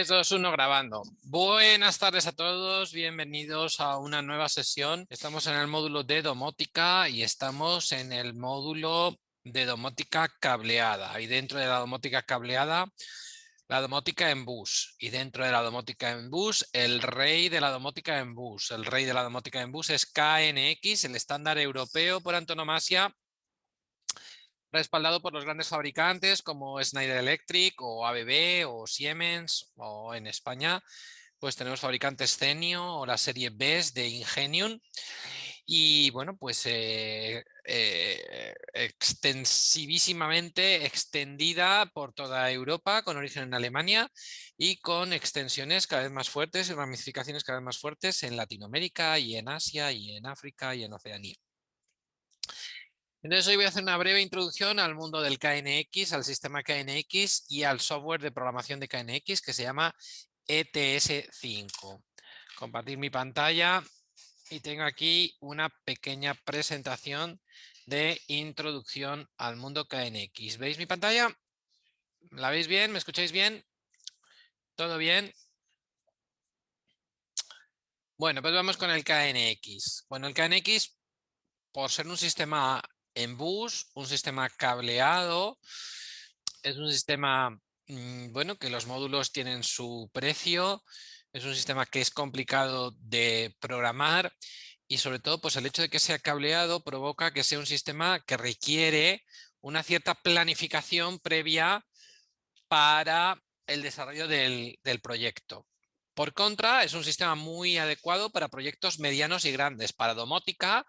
3, 2, 1, grabando. Buenas tardes a todos, bienvenidos a una nueva sesión. Estamos en el módulo de domótica y estamos en el módulo de domótica cableada. Y dentro de la domótica cableada, la domótica en bus. Y dentro de la domótica en bus, el rey de la domótica en bus. El rey de la domótica en bus es KNX, el estándar europeo por antonomasia, respaldado por los grandes fabricantes como Schneider Electric o ABB o Siemens, o en España pues tenemos fabricantes Zenio o la serie BES de Ingenium. Y bueno, pues extensivísimamente extendida por toda Europa, con origen en Alemania y con extensiones cada vez más fuertes y ramificaciones cada vez más fuertes en Latinoamérica y en Asia y en África y en Oceanía. Entonces hoy voy a hacer una breve introducción al mundo del KNX, al sistema KNX y al software de programación de KNX que se llama ETS5. Compartir mi pantalla y tengo aquí una pequeña presentación de introducción al mundo KNX. ¿Veis mi pantalla? ¿La veis bien? ¿Me escucháis bien? ¿Todo bien? Bueno, pues vamos con el KNX. Bueno, el KNX, por ser un sistema en bus, un sistema cableado, es un sistema, bueno, que los módulos tienen su precio, es un sistema que es complicado de programar y sobre todo pues el hecho de que sea cableado provoca que sea un sistema que requiere una cierta planificación previa para el desarrollo del proyecto. Por contra, es un sistema muy adecuado para proyectos medianos y grandes, para domótica,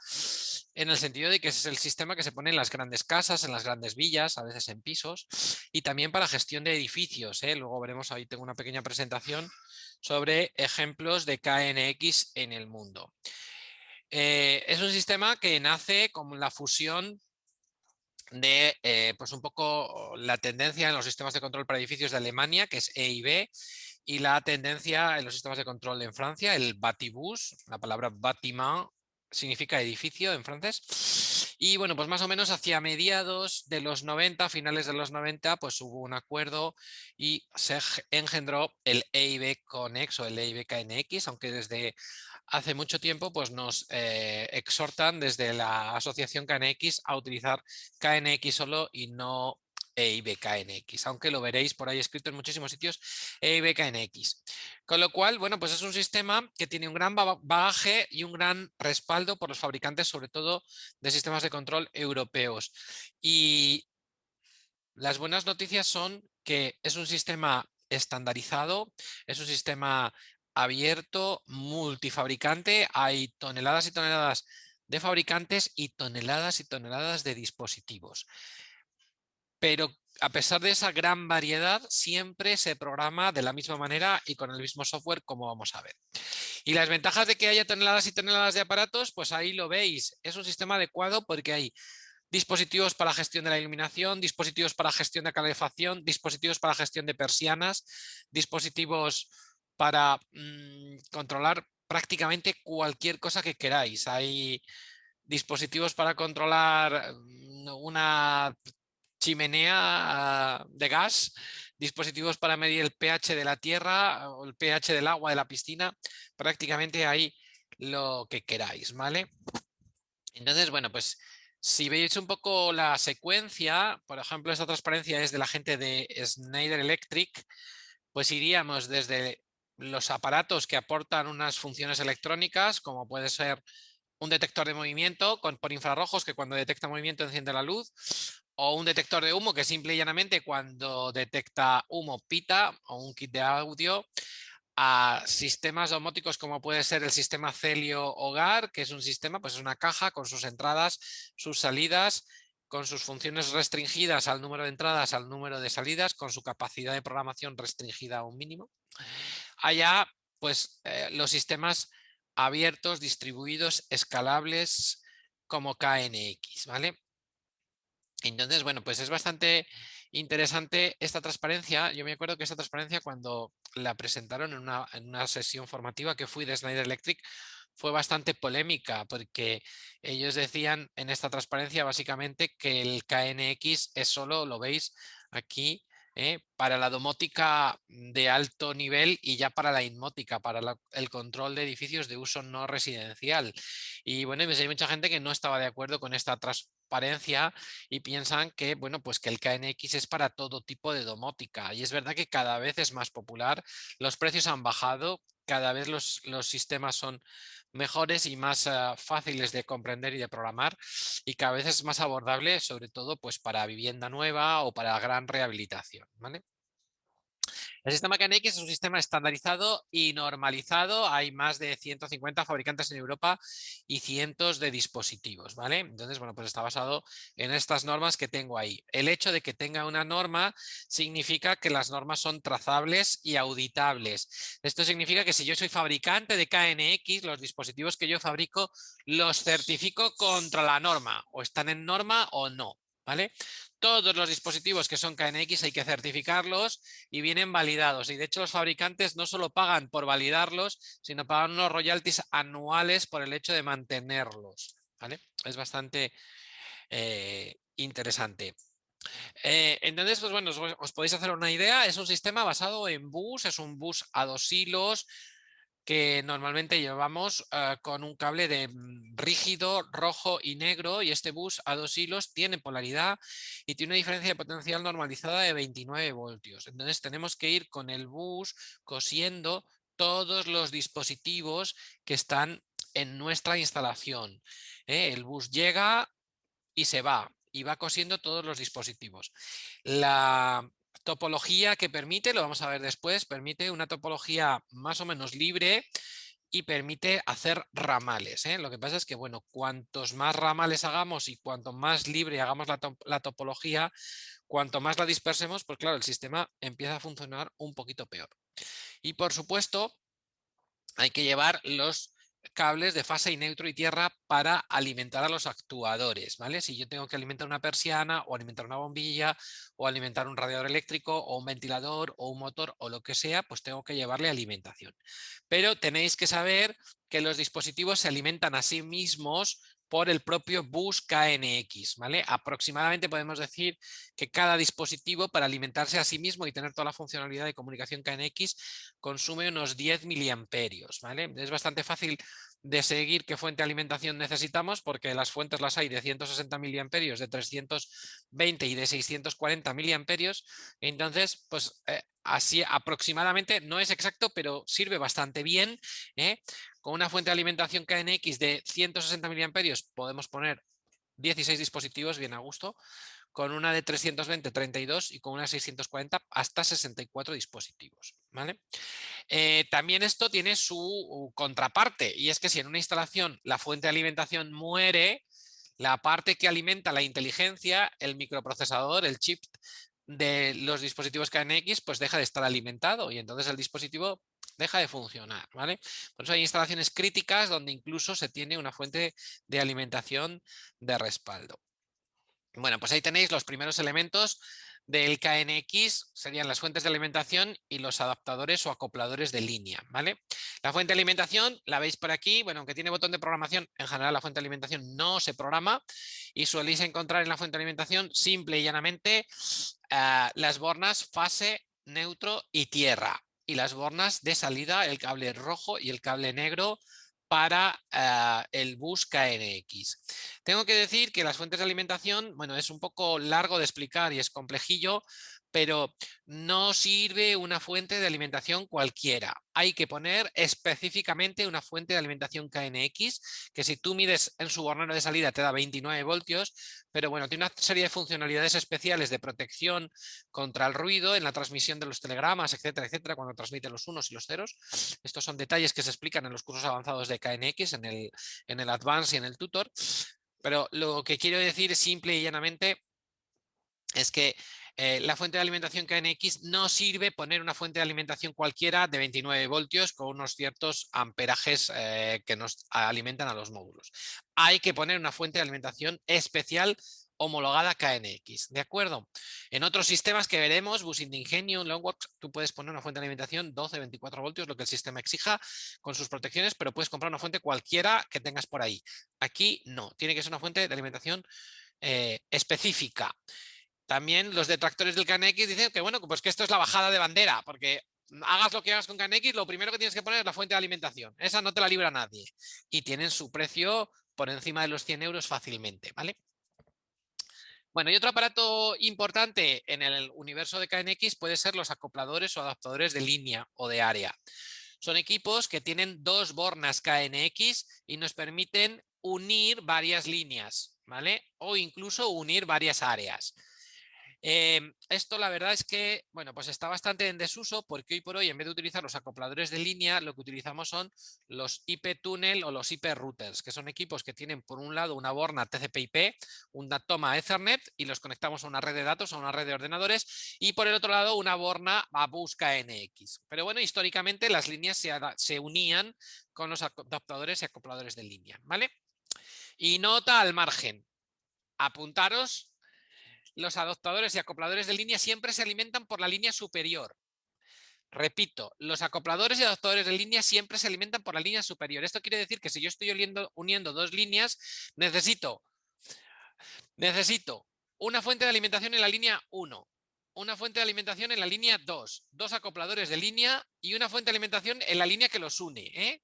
en el sentido de que es el sistema que se pone en las grandes casas, en las grandes villas, a veces en pisos, y también para gestión de edificios. Luego veremos, ahí tengo una pequeña presentación sobre ejemplos de KNX en el mundo. Es un sistema que nace con la fusión de pues un poco la tendencia en los sistemas de control para edificios de Alemania, que es EIB, y la tendencia en los sistemas de control en Francia, el Batibus. La palabra bâtiment significa edificio en francés. Y bueno, pues más o menos hacia mediados de los 90, finales de los 90, pues hubo un acuerdo y se engendró el EIB Connex o el EIB KNX, aunque desde hace mucho tiempo pues nos exhortan desde la asociación KNX a utilizar KNX solo y no EIB KNX, aunque lo veréis por ahí escrito en muchísimos sitios, EIB KNX. Con lo cual, bueno, pues es un sistema que tiene un gran bagaje y un gran respaldo por los fabricantes, sobre todo de sistemas de control europeos. Y las buenas noticias son que es un sistema estandarizado, es un sistema abierto, multifabricante, hay toneladas y toneladas de fabricantes y toneladas de dispositivos. Pero a pesar de esa gran variedad, siempre se programa de la misma manera y con el mismo software, como vamos a ver. Y las ventajas de que haya toneladas y toneladas de aparatos, pues ahí lo veis. Es un sistema adecuado porque hay dispositivos para gestión de la iluminación, dispositivos para gestión de calefacción, dispositivos para gestión de persianas, dispositivos para controlar prácticamente cualquier cosa que queráis. Hay dispositivos para controlar una chimenea de gas, dispositivos para medir el pH de la tierra o el pH del agua de la piscina, prácticamente hay lo que queráis, ¿vale? Entonces, bueno, pues si veis un poco la secuencia, por ejemplo, esta transparencia es de la gente de Schneider Electric, pues iríamos desde los aparatos que aportan unas funciones electrónicas, como puede ser un detector de movimiento por infrarrojos que cuando detecta movimiento enciende la luz, o un detector de humo que simple y llanamente cuando detecta humo pita, o un kit de audio, a sistemas domóticos como puede ser el sistema Celio Hogar, que es un sistema, pues es una caja con sus entradas, sus salidas, con sus funciones restringidas al número de entradas, al número de salidas, con su capacidad de programación restringida a un mínimo. Allá, pues los sistemas abiertos, distribuidos, escalables como KNX, ¿vale? Entonces, bueno, pues es bastante interesante esta transparencia. Yo me acuerdo que esta transparencia cuando la presentaron en una sesión formativa que fui de Schneider Electric fue bastante polémica porque ellos decían en esta transparencia básicamente que el KNX es solo, lo veis aquí, para la domótica de alto nivel y ya para la inmótica, para el control de edificios de uso no residencial. Y bueno, pues hay mucha gente que no estaba de acuerdo con esta transparencia y piensan que, bueno, pues que el KNX es para todo tipo de domótica. Y es verdad que cada vez es más popular, los precios han bajado, cada vez los sistemas son mejores y más fáciles de comprender y de programar, y cada vez es más abordable, sobre todo pues para vivienda nueva o para gran rehabilitación, ¿vale? El sistema KNX es un sistema estandarizado y normalizado. Hay más de 150 fabricantes en Europa y cientos de dispositivos, ¿vale? Entonces, bueno, pues está basado en estas normas que tengo ahí. El hecho de que tenga una norma significa que las normas son trazables y auditables. Esto significa que si yo soy fabricante de KNX, los dispositivos que yo fabrico los certifico contra la norma, o están en norma o no, ¿vale? Todos los dispositivos que son KNX hay que certificarlos y vienen validados. Y de hecho los fabricantes no solo pagan por validarlos, sino pagan unos royalties anuales por el hecho de mantenerlos, ¿vale? Es bastante interesante. Entonces, pues bueno, os podéis hacer una idea. Es un sistema basado en bus, es un bus a 2 hilos que normalmente llevamos con un cable de rígido, rojo y negro, y este bus a 2 hilos tiene polaridad y tiene una diferencia de potencial normalizada de 29 voltios. Entonces tenemos que ir con el bus cosiendo todos los dispositivos que están en nuestra instalación. El bus llega y se va, y va cosiendo todos los dispositivos. La topología que permite, lo vamos a ver después, permite una topología más o menos libre y permite hacer ramales. Lo que pasa es que, bueno, cuantos más ramales hagamos y cuanto más libre hagamos la topología, cuanto más la dispersemos, pues claro, el sistema empieza a funcionar un poquito peor. Y por supuesto, hay que llevar los cables de fase y neutro y tierra para alimentar a los actuadores, ¿vale? Si yo tengo que alimentar una persiana o alimentar una bombilla o alimentar un radiador eléctrico o un ventilador o un motor o lo que sea, pues tengo que llevarle alimentación. Pero tenéis que saber que los dispositivos se alimentan a sí mismos por el propio bus KNX, ¿vale? Aproximadamente podemos decir que cada dispositivo, para alimentarse a sí mismo y tener toda la funcionalidad de comunicación KNX, consume unos 10 miliamperios, ¿vale? Es bastante fácil de seguir qué fuente de alimentación necesitamos, porque las fuentes las hay de 160 miliamperios, de 320 y de 640 miliamperios. Entonces, pues así aproximadamente, no es exacto, pero sirve bastante bien. Con una fuente de alimentación KNX de 160 miliamperios podemos poner 16 dispositivos bien a gusto, con una de 320, 32 y con una de 640 hasta 64 dispositivos, ¿vale? También esto tiene su contraparte, y es que si en una instalación la fuente de alimentación muere, la parte que alimenta la inteligencia, el microprocesador, el chip de los dispositivos KNX, pues deja de estar alimentado y entonces el dispositivo deja de funcionar, ¿vale? Por eso hay instalaciones críticas donde incluso se tiene una fuente de alimentación de respaldo. Bueno, pues ahí tenéis los primeros elementos del KNX, serían las fuentes de alimentación y los adaptadores o acopladores de línea, ¿vale? La fuente de alimentación la veis por aquí, bueno, aunque tiene botón de programación, en general la fuente de alimentación no se programa y soléis encontrar en la fuente de alimentación simple y llanamente las bornas fase, neutro y tierra, y las bornas de salida, el cable rojo y el cable negro para el bus KNX. Tengo que decir que las fuentes de alimentación, bueno, es un poco largo de explicar y es complejillo, pero no sirve una fuente de alimentación cualquiera. Hay que poner específicamente una fuente de alimentación KNX, que si tú mides en su bornero de salida te da 29 voltios, pero bueno, tiene una serie de funcionalidades especiales de protección contra el ruido en la transmisión de los telegramas, etcétera, etcétera, cuando transmite los unos y los ceros. Estos son detalles que se explican en los cursos avanzados de KNX, en el Advanced y en el Tutor. Pero lo que quiero decir simple y llanamente es que la fuente de alimentación KNX no sirve poner una fuente de alimentación cualquiera de 29 voltios con unos ciertos amperajes que nos alimentan a los módulos. Hay que poner una fuente de alimentación especial homologada KNX, ¿de acuerdo? En otros sistemas que veremos, Busing de Ingenio, Longworks, tú puedes poner una fuente de alimentación 12, 24 voltios, lo que el sistema exija con sus protecciones, pero puedes comprar una fuente cualquiera que tengas por ahí. Aquí no, tiene que ser una fuente de alimentación específica. también los detractores del KNX dicen que, bueno, pues que esto es la bajada de bandera, porque hagas lo que hagas con KNX, lo primero que tienes que poner es la fuente de alimentación. Esa no te la libra nadie. Y tienen su precio por encima de los 100 euros fácilmente, ¿vale? Bueno, y otro aparato importante en el universo de KNX puede ser los acopladores o adaptadores de línea o de área. Son equipos que tienen dos bornas KNX y nos permiten unir varias líneas, ¿vale? O incluso unir varias áreas. Esto la verdad es que, bueno, pues está bastante en desuso porque hoy por hoy, en vez de utilizar los acopladores de línea, lo que utilizamos son los IP tunnel o los IP routers, que son equipos que tienen por un lado una borna TCP/IP, una toma Ethernet y los conectamos a una red de datos, a una red de ordenadores, y por el otro lado una borna a bus KNX. Pero bueno, históricamente las líneas se unían con los adaptadores y acopladores de línea, ¿vale? Y nota al margen, apuntaros. Los adaptadores y acopladores de línea siempre se alimentan por la línea superior. Repito, los acopladores y adaptadores de línea siempre se alimentan por la línea superior. Esto quiere decir que si yo estoy uniendo dos líneas, necesito una fuente de alimentación en la línea 1, una fuente de alimentación en la línea 2, dos acopladores de línea y una fuente de alimentación en la línea que los une, ¿eh?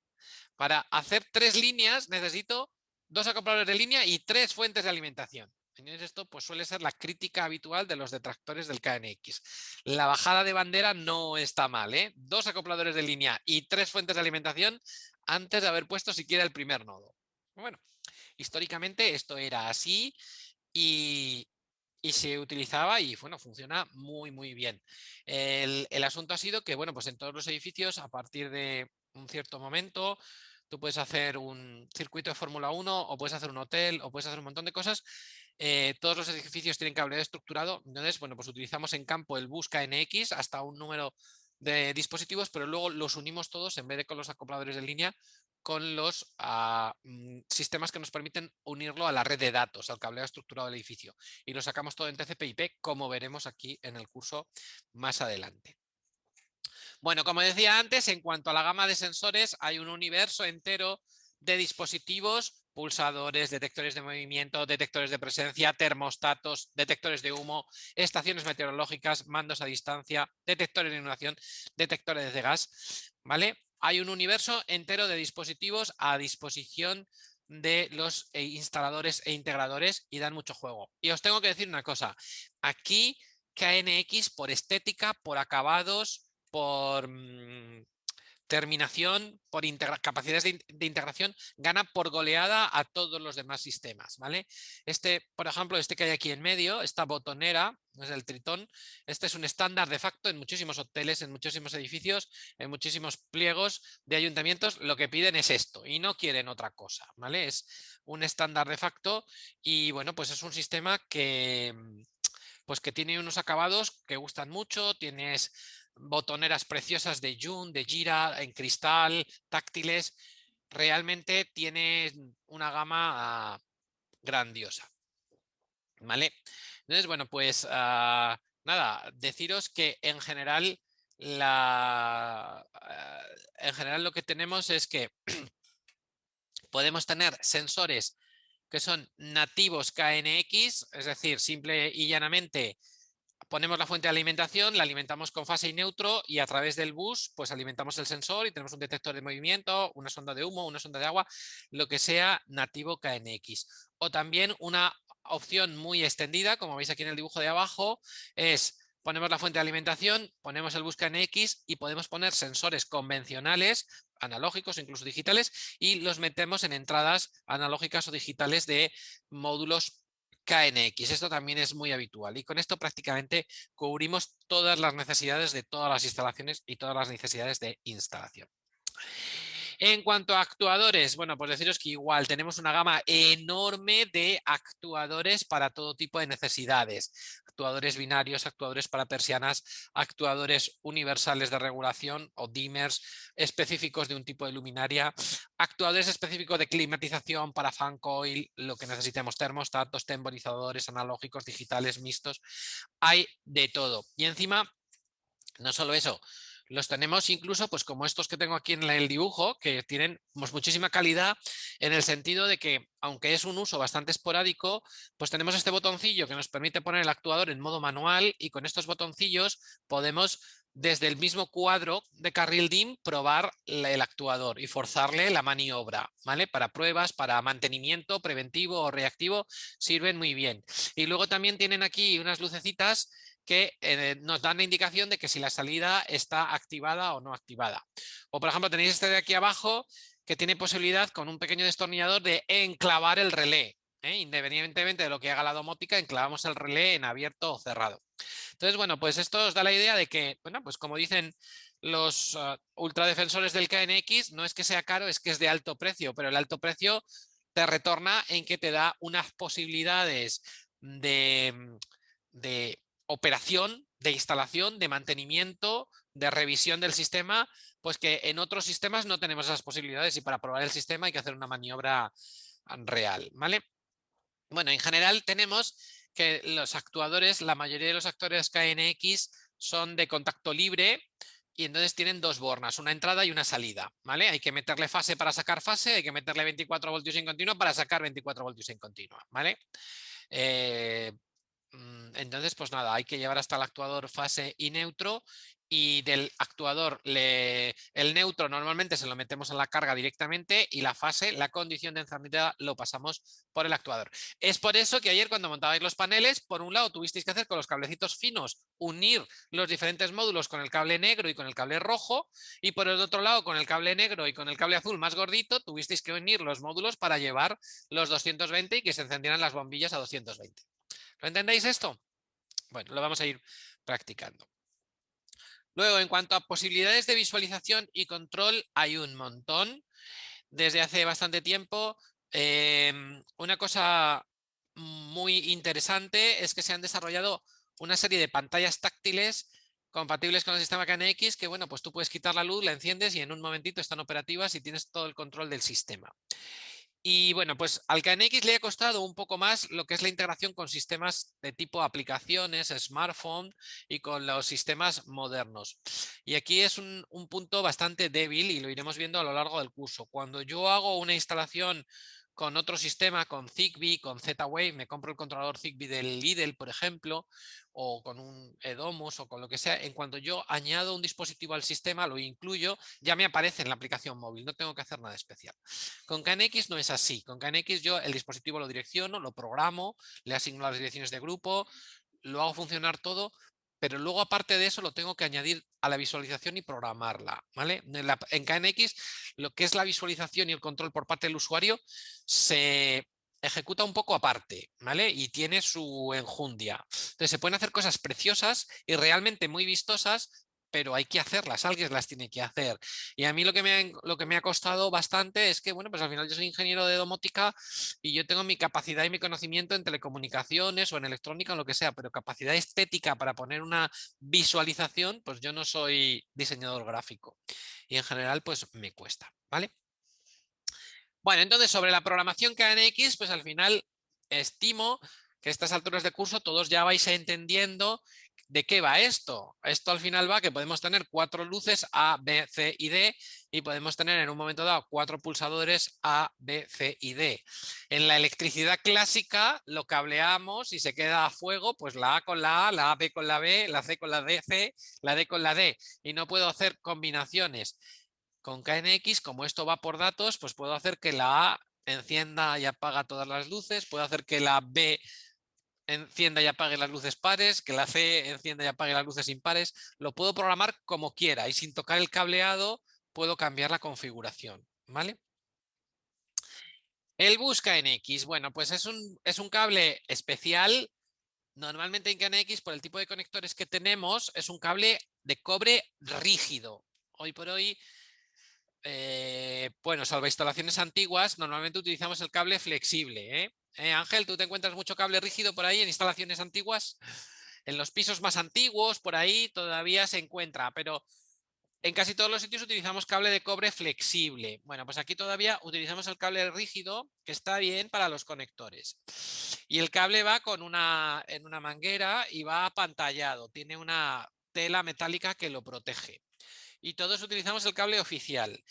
Para hacer tres líneas necesito dos acopladores de línea y tres fuentes de alimentación. Señores, esto pues suele ser la crítica habitual de los detractores del KNX. La bajada de bandera no está mal, ¿eh? Dos acopladores de línea y tres fuentes de alimentación antes de haber puesto siquiera el primer nodo. Bueno, históricamente esto era así y se utilizaba y bueno, funciona muy, muy bien. El asunto ha sido que, bueno, pues en todos los edificios, a partir de un cierto momento, tú puedes hacer un circuito de Fórmula 1 o puedes hacer un hotel o puedes hacer un montón de cosas. Todos los edificios tienen cableado estructurado. Entonces, bueno, pues utilizamos en campo el bus KNX hasta un número de dispositivos, pero luego los unimos todos en vez de con los acopladores de línea con los sistemas que nos permiten unirlo a la red de datos, al cableado estructurado del edificio. Y lo sacamos todo en TCP/IP, como veremos aquí en el curso más adelante. Bueno, como decía antes, en cuanto a la gama de sensores, hay un universo entero de dispositivos, pulsadores, detectores de movimiento, detectores de presencia, termostatos, detectores de humo, estaciones meteorológicas, mandos a distancia, detectores de inundación, detectores de gas, ¿vale? Hay un universo entero de dispositivos a disposición de los instaladores e integradores y dan mucho juego. Y os tengo que decir una cosa, aquí KNX por estética, por acabados, por terminación, por capacidades de integración, gana por goleada a todos los demás sistemas, ¿vale? Por ejemplo, este que hay aquí en medio, esta botonera, es el Tritón, este es un estándar de facto en muchísimos hoteles, en muchísimos edificios, en muchísimos pliegos de ayuntamientos, lo que piden es esto y no quieren otra cosa, ¿vale? Es un estándar de facto y bueno, pues es un sistema que pues que tiene unos acabados que gustan mucho, tienes botoneras preciosas de Jun, de Gira, en cristal, táctiles, realmente tiene una gama grandiosa, ¿vale? Entonces, bueno, pues nada, deciros que en general lo que tenemos es que podemos tener sensores que son nativos KNX, es decir, simple y llanamente ponemos la fuente de alimentación, la alimentamos con fase y neutro y a través del bus pues alimentamos el sensor y tenemos un detector de movimiento, una sonda de humo, una sonda de agua, lo que sea nativo KNX. O también una opción muy extendida, como veis aquí en el dibujo de abajo, es ponemos la fuente de alimentación, ponemos el bus KNX y podemos poner sensores convencionales, analógicos, incluso digitales, y los metemos en entradas analógicas o digitales de módulos KNX. Esto también es muy habitual y con esto prácticamente cubrimos todas las necesidades de todas las instalaciones y todas las necesidades de instalación. En cuanto a actuadores, bueno, pues deciros que igual tenemos una gama enorme de actuadores para todo tipo de necesidades. Actuadores binarios, actuadores para persianas, actuadores universales de regulación o dimmers específicos de un tipo de luminaria, actuadores específicos de climatización para fan coil, lo que necesitemos, termostatos, temporizadores analógicos, digitales, mixtos, hay de todo. Y encima, no solo eso, Los tenemos incluso, pues como estos que tengo aquí en el dibujo, que tienen pues, muchísima calidad en el sentido de que, aunque es un uso bastante esporádico, pues tenemos este botoncillo que nos permite poner el actuador en modo manual y con estos botoncillos podemos desde el mismo cuadro de carril DIM probar el actuador y forzarle la maniobra, ¿vale? Para pruebas, para mantenimiento preventivo o reactivo, sirven muy bien. Y luego también tienen aquí unas lucecitas que nos dan la indicación de que si la salida está activada o no activada. O por ejemplo tenéis este de aquí abajo que tiene posibilidad con un pequeño destornillador de enclavar el relé. Independientemente de lo que haga la domótica, enclavamos el relé en abierto o cerrado. Entonces, bueno, pues esto os da la idea de que, bueno, pues como dicen los ultradefensores del KNX, no es que sea caro, es que es de alto precio, pero el alto precio te retorna en que te da unas posibilidades de operación, de instalación, de mantenimiento, de revisión del sistema, pues que en otros sistemas no tenemos esas posibilidades y para probar el sistema hay que hacer una maniobra real, ¿vale? Bueno, en general tenemos que los actuadores, la mayoría de los actuadores KNX son de contacto libre y entonces tienen dos bornas, una entrada y una salida, ¿vale? Hay que meterle fase para sacar fase, hay que meterle 24 voltios en continuo para sacar 24 voltios en continua, ¿vale? Entonces, pues nada, hay que llevar hasta el actuador fase y neutro y del actuador el neutro normalmente se lo metemos a la carga directamente y la fase, la condición de encendida lo pasamos por el actuador. Es por eso que ayer cuando montabais los paneles, por un lado tuvisteis que hacer con los cablecitos finos, unir los diferentes módulos con el cable negro y con el cable rojo y por el otro lado con el cable negro y con el cable azul más gordito tuvisteis que unir los módulos para llevar los 220 y que se encendieran las bombillas a 220. ¿Lo entendéis esto? Bueno, lo vamos a ir practicando. Luego, en cuanto a posibilidades de visualización y control, hay un montón. Desde hace bastante tiempo, una cosa muy interesante es que se han desarrollado una serie de pantallas táctiles compatibles con el sistema KNX que, bueno, pues tú puedes quitar la luz, la enciendes y en un momentito están operativas y tienes todo el control del sistema. Y bueno, pues al KNX le ha costado un poco más lo que es la integración con sistemas de tipo aplicaciones, smartphone y con los sistemas modernos. Y aquí es un punto bastante débil y lo iremos viendo a lo largo del curso. Cuando yo hago una instalación con otro sistema, con Zigbee, con Z-Wave, me compro el controlador Zigbee del Lidl, por ejemplo, o con un Edomus o con lo que sea, en cuanto yo añado un dispositivo al sistema, lo incluyo, ya me aparece en la aplicación móvil, no tengo que hacer nada especial. Con KNX no es así. Con KNX yo el dispositivo lo direcciono, lo programo, le asigno las direcciones de grupo, lo hago funcionar todo, pero luego aparte de eso lo tengo que añadir a la visualización y programarla, ¿vale? En KNX lo que es la visualización y el control por parte del usuario se ejecuta un poco aparte, ¿vale? Y tiene su enjundia. Entonces se pueden hacer cosas preciosas y realmente muy vistosas, pero hay que hacerlas, alguien las tiene que hacer. Y a mí lo que me ha costado bastante es que, bueno, pues al final yo soy ingeniero de domótica y yo tengo mi capacidad y mi conocimiento en telecomunicaciones o en electrónica o lo que sea, pero capacidad estética para poner una visualización, pues yo no soy diseñador gráfico. Y en general, pues me cuesta, ¿vale? Bueno, entonces sobre la programación KNX, pues al final estimo que a estas alturas de curso todos ya vais entendiendo de qué va esto. Esto al final va que podemos tener 4 luces A, B, C y D y podemos tener en un momento dado 4 pulsadores A, B, C y D. En la electricidad clásica lo cableamos y se queda a fuego, pues la A con la A, la B con la B, la C con la D, C, la D con la D y no puedo hacer combinaciones. Con KNX, como esto va por datos, pues puedo hacer que la A encienda y apaga todas las luces, puedo hacer que la B encienda y apague las luces pares, que la C encienda y apague las luces impares. Lo puedo programar como quiera y sin tocar el cableado puedo cambiar la configuración, ¿vale? El bus KNX, bueno, pues es un cable especial. Normalmente en KNX, por el tipo de conectores que tenemos, es un cable de cobre rígido. Hoy por hoy bueno, salvo instalaciones antiguas, normalmente utilizamos el cable flexible. Ángel, ¿tú te encuentras mucho cable rígido por ahí en instalaciones antiguas? En los pisos más antiguos, por ahí todavía se encuentra, pero en casi todos los sitios utilizamos cable de cobre flexible. Bueno, pues aquí todavía utilizamos el cable rígido, que está bien para los conectores. Y el cable va en una manguera y va apantallado, tiene una tela metálica que lo protege. y todos utilizamos el cable oficial.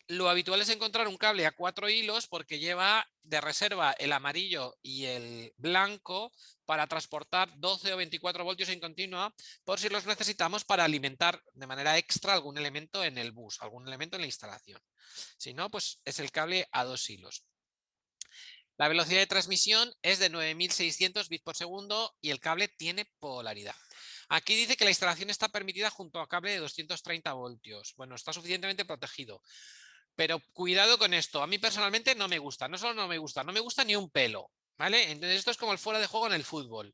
Lo habitual es encontrar un cable a 4 hilos porque lleva de reserva el amarillo y el blanco para transportar 12 o 24 voltios en continua por si los necesitamos para alimentar de manera extra algún elemento en el bus, algún elemento en la instalación. Si no, pues es el cable a 2 hilos. La velocidad de transmisión es de 9600 bits por segundo y el cable tiene polaridad. Aquí dice que la instalación está permitida junto a cable de 230 voltios. Bueno, está suficientemente protegido. Pero cuidado con esto. A mí personalmente no me gusta. No solo no me gusta, no me gusta ni un pelo. ¿Vale? Entonces esto es como el fuera de juego en el fútbol.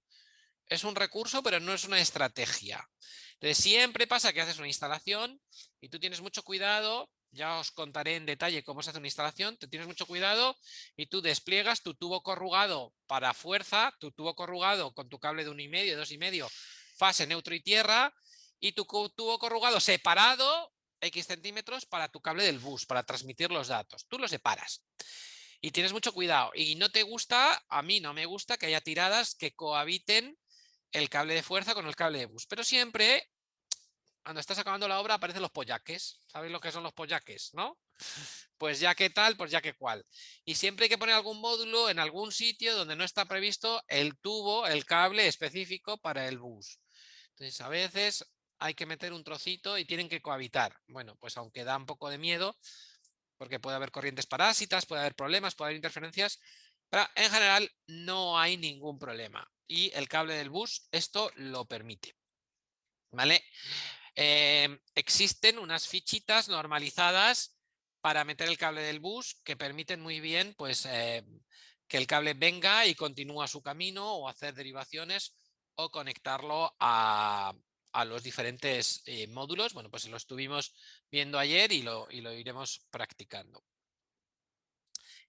Es un recurso, pero no es una estrategia. Entonces siempre pasa que haces una instalación y tú tienes mucho cuidado. Ya os contaré en detalle cómo se hace una instalación. Te tienes mucho cuidado y tú despliegas tu tubo corrugado para fuerza, tu tubo corrugado con tu cable de 1,5, 2,5, fase, neutro y tierra, y tu tubo corrugado separado X centímetros para tu cable del bus, para transmitir los datos. Tú lo separas. Y tienes mucho cuidado. Y no te gusta, a mí no me gusta que haya tiradas que cohabiten el cable de fuerza con el cable de bus. Pero siempre, cuando estás acabando la obra, aparecen los pollaques. ¿Sabéis lo que son los pollaques, no? Pues ya que tal, pues ya que cual. Y siempre hay que poner algún módulo en algún sitio donde no está previsto el tubo, el cable específico para el bus. Entonces, a veces hay que meter un trocito y tienen que cohabitar. Bueno, pues aunque da un poco de miedo, porque puede haber corrientes parásitas, puede haber problemas, puede haber interferencias, pero en general no hay ningún problema. Y el cable del bus esto lo permite. ¿Vale? Existen unas fichitas normalizadas para meter el cable del bus que permiten muy bien pues, que el cable venga y continúa su camino o hacer derivaciones o conectarlo a los diferentes módulos. Bueno, pues lo estuvimos viendo ayer y lo iremos practicando.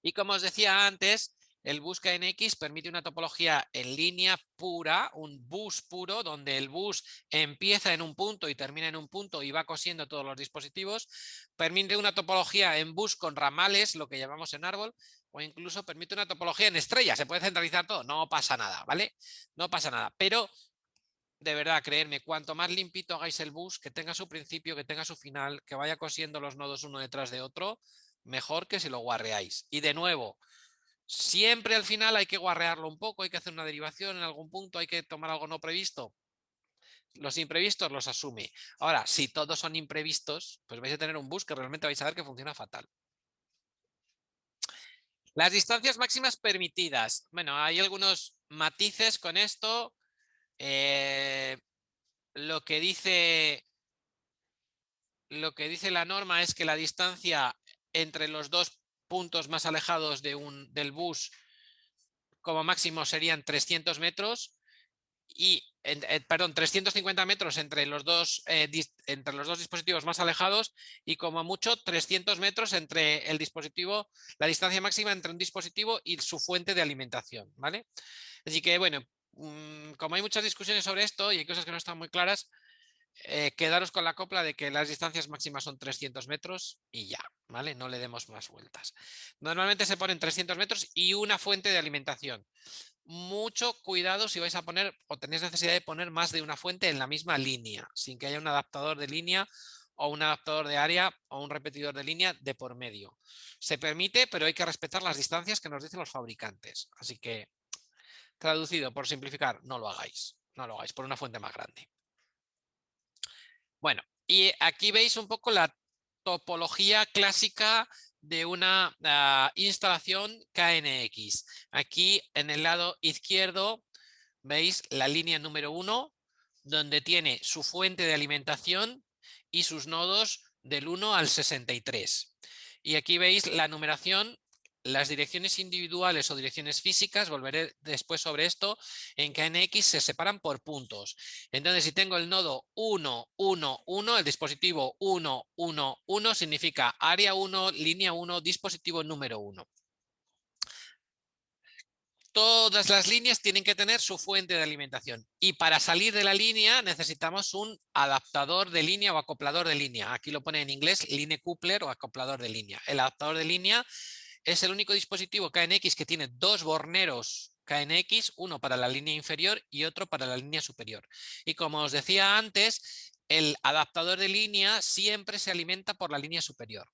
Y como os decía antes, el bus KNX permite una topología en línea pura, un bus puro, donde el bus empieza en un punto y termina en un punto y va cosiendo todos los dispositivos. Permite una topología en bus con ramales, lo que llamamos en árbol, o incluso permite una topología en estrella. Se puede centralizar todo, no pasa nada, ¿vale? No pasa nada, pero de verdad, creedme, cuanto más limpito hagáis el bus, que tenga su principio, que tenga su final, que vaya cosiendo los nodos uno detrás de otro, mejor que si lo guarreáis. Y de nuevo, siempre al final hay que guarrearlo un poco, hay que hacer una derivación en algún punto, hay que tomar algo no previsto. Los imprevistos los asume. Ahora, si todos son imprevistos, pues vais a tener un bus que realmente vais a ver que funciona fatal. Las distancias máximas permitidas. Bueno, hay algunos matices con esto. Lo que dice la norma es que la distancia entre los dos puntos más alejados del bus como máximo serían 300 metros y, perdón, 350 metros entre los dos dispositivos más alejados y como mucho 300 metros entre el dispositivo, la distancia máxima entre un dispositivo y su fuente de alimentación, ¿vale? Así que, bueno, como hay muchas discusiones sobre esto y hay cosas que no están muy claras, quedaros con la copla de que las distancias máximas son 300 metros y ya, ¿vale? No le demos más vueltas. Normalmente se ponen 300 metros y una fuente de alimentación. Mucho cuidado si vais a poner o tenéis necesidad de poner más de una fuente en la misma línea, sin que haya un adaptador de línea o un adaptador de área o un repetidor de línea de por medio. Se permite, pero hay que respetar las distancias que nos dicen los fabricantes. Así que, traducido por simplificar, no lo hagáis. No lo hagáis por una fuente más grande. Bueno, y aquí veis un poco la topología clásica de una instalación KNX. Aquí en el lado izquierdo veis la línea número 1, donde tiene su fuente de alimentación y sus nodos del 1 al 63. Y aquí veis la numeración, las direcciones individuales o direcciones físicas, volveré después sobre esto, en KNX se separan por puntos. Entonces, si tengo el nodo 1, 1, 1, el dispositivo 1, 1, 1 significa área 1, línea 1, dispositivo número 1. Todas las líneas tienen que tener su fuente de alimentación y para salir de la línea necesitamos un adaptador de línea o acoplador de línea. Aquí lo pone en inglés line coupler o acoplador de línea. El adaptador de línea es el único dispositivo KNX que tiene dos borneros KNX, uno para la línea inferior y otro para la línea superior. Y como os decía antes, el adaptador de línea siempre se alimenta por la línea superior.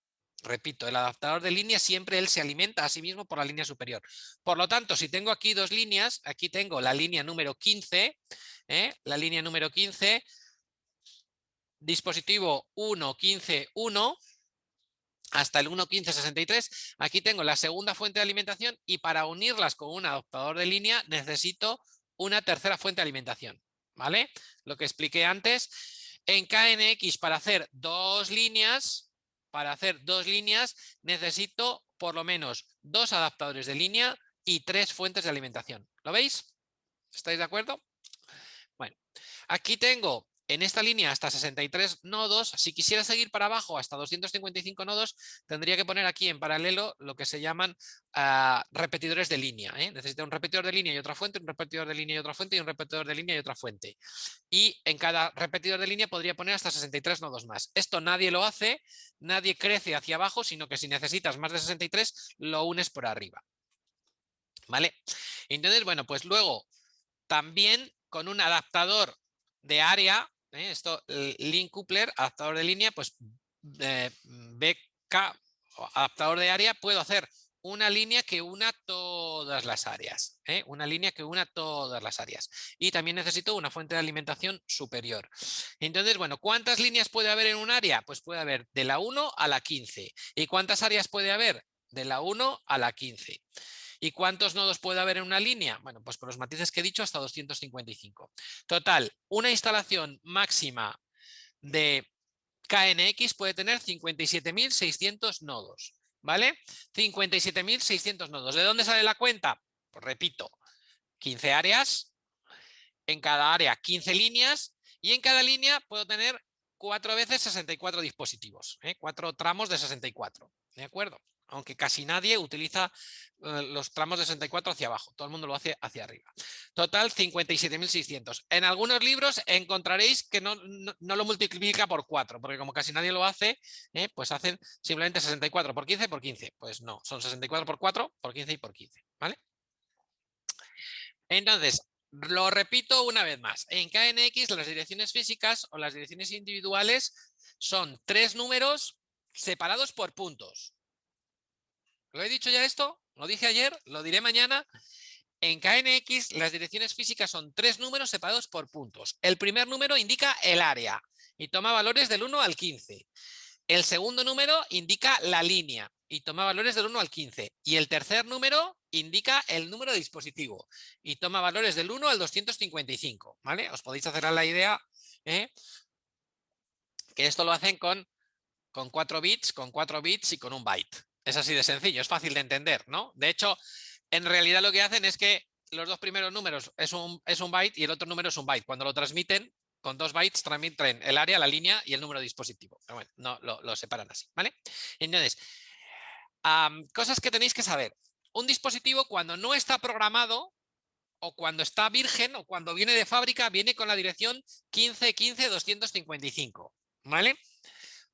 Repito, el adaptador de línea siempre él se alimenta a sí mismo por la línea superior. Por lo tanto, si tengo aquí dos líneas, aquí tengo la línea número 15, la línea número 15, dispositivo 1, 15, 1, hasta el 1.15.63, aquí tengo la segunda fuente de alimentación y para unirlas con un adaptador de línea necesito una tercera fuente de alimentación, ¿vale? Lo que expliqué antes, en KNX para hacer dos líneas, necesito por lo menos dos adaptadores de línea y tres fuentes de alimentación. ¿Lo veis? ¿Estáis de acuerdo? Bueno, aquí tengo en esta línea hasta 63 nodos. Si quisiera seguir para abajo hasta 255 nodos, tendría que poner aquí en paralelo lo que se llaman repetidores de línea. Necesito un repetidor de línea y otra fuente, un repetidor de línea y otra fuente y un repetidor de línea y otra fuente. Y en cada repetidor de línea podría poner hasta 63 nodos más. Esto nadie lo hace, nadie crece hacia abajo, sino que si necesitas más de 63, lo unes por arriba. ¿Vale? Entonces, bueno, pues luego también con un adaptador de área, esto, link coupler, adaptador de línea, pues BK, adaptador de área, puedo hacer una línea que una todas las áreas, una línea que una todas las áreas. Y también necesito una fuente de alimentación superior. Entonces, bueno, ¿cuántas líneas puede haber en un área? Pues puede haber de la 1 a la 15. ¿Y cuántas áreas puede haber? De la 1 a la 15. ¿Y cuántos nodos puede haber en una línea? Bueno, pues con los matices que he dicho, hasta 255. Total, una instalación máxima de KNX puede tener 57.600 nodos, ¿vale? 57.600 nodos. ¿De dónde sale la cuenta? Pues repito, 15 áreas, en cada área 15 líneas y en cada línea puedo tener 4 veces 64 dispositivos, 4 tramos de 64, ¿de acuerdo? Aunque casi nadie utiliza los tramos de 64 hacia abajo, todo el mundo lo hace hacia arriba. Total 57.600. En algunos libros encontraréis que no lo multiplica por 4, porque como casi nadie lo hace, pues hacen simplemente 64 por 15 por 15. Pues no, son 64 por 4 por 15 y por 15, ¿vale? Entonces, lo repito una vez más. En KNX las direcciones físicas o las direcciones individuales son 3 números separados por puntos. ¿Lo he dicho ya esto? Lo dije ayer, lo diré mañana. En KNX las direcciones físicas son 3 números separados por puntos. El primer número indica el área y toma valores del 1 al 15. El segundo número indica la línea y toma valores del 1 al 15. Y el tercer número indica el número de dispositivo y toma valores del 1 al 255. ¿Vale? Os podéis hacer a la idea que esto lo hacen con 4 bits, y con un byte. Es así de sencillo, es fácil de entender, ¿no? De hecho, en realidad lo que hacen es que los dos primeros números es un byte y el otro número es un byte. Cuando lo transmiten, con 2 bytes transmiten el área, la línea y el número de dispositivo. Pero bueno, no lo separan así, ¿vale? Entonces, cosas que tenéis que saber. Un dispositivo cuando no está programado o cuando está virgen o cuando viene de fábrica, viene con la dirección 15.15.255, ¿vale?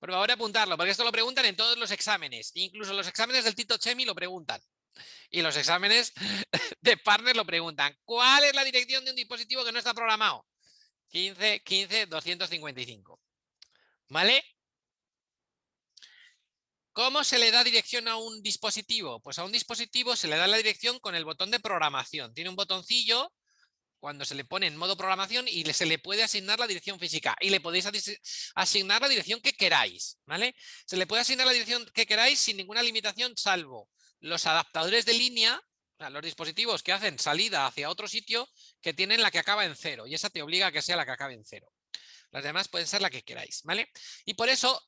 Por favor, apuntarlo, porque esto lo preguntan en todos los exámenes. Incluso los exámenes del Tito Chemi lo preguntan. Y los exámenes de partner lo preguntan. ¿Cuál es la dirección de un dispositivo que no está programado? 15.15.255. ¿Vale? ¿Cómo se le da dirección a un dispositivo? Pues a un dispositivo se le da la dirección con el botón de programación. Tiene un botoncillo cuando se le pone en modo programación y se le puede asignar la dirección física y le podéis asignar la dirección que queráis, ¿vale? Se le puede asignar la dirección que queráis sin ninguna limitación, salvo los adaptadores de línea, o sea, los dispositivos que hacen salida hacia otro sitio, que tienen la que acaba en 0 y esa te obliga a que sea la que acabe en 0. Las demás pueden ser la que queráis, ¿vale? Y por eso,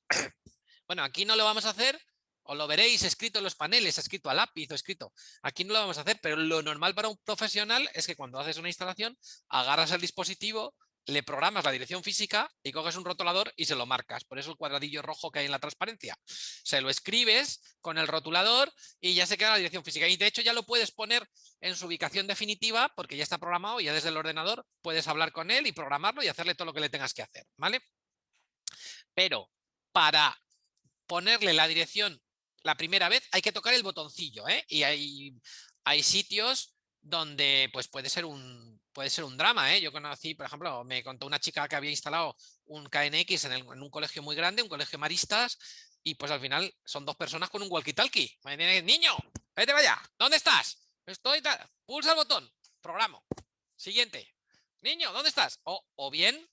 bueno, aquí no lo vamos a hacer, o lo veréis escrito en los paneles, escrito a lápiz o escrito. Aquí no lo vamos a hacer, pero lo normal para un profesional es que cuando haces una instalación, agarras el dispositivo, le programas la dirección física y coges un rotulador y se lo marcas. Por eso el cuadradillo rojo que hay en la transparencia. Se lo escribes con el rotulador y ya se queda la dirección física. Y de hecho ya lo puedes poner en su ubicación definitiva porque ya está programado y ya desde el ordenador puedes hablar con él y programarlo y hacerle todo lo que le tengas que hacer, ¿vale? Pero para ponerle la dirección la primera vez hay que tocar el botoncillo, y hay sitios donde pues puede ser un puede ser un drama, ¿eh? Yo conocí, por ejemplo, me contó una chica que había instalado un KNX en un colegio muy grande, un colegio maristas, y pues al final son dos personas con un walkie-talkie. Niño, vete vaya, ¿dónde estás? Estoy tal. Pulsa el botón, programo. Siguiente. Niño, ¿dónde estás? O bien,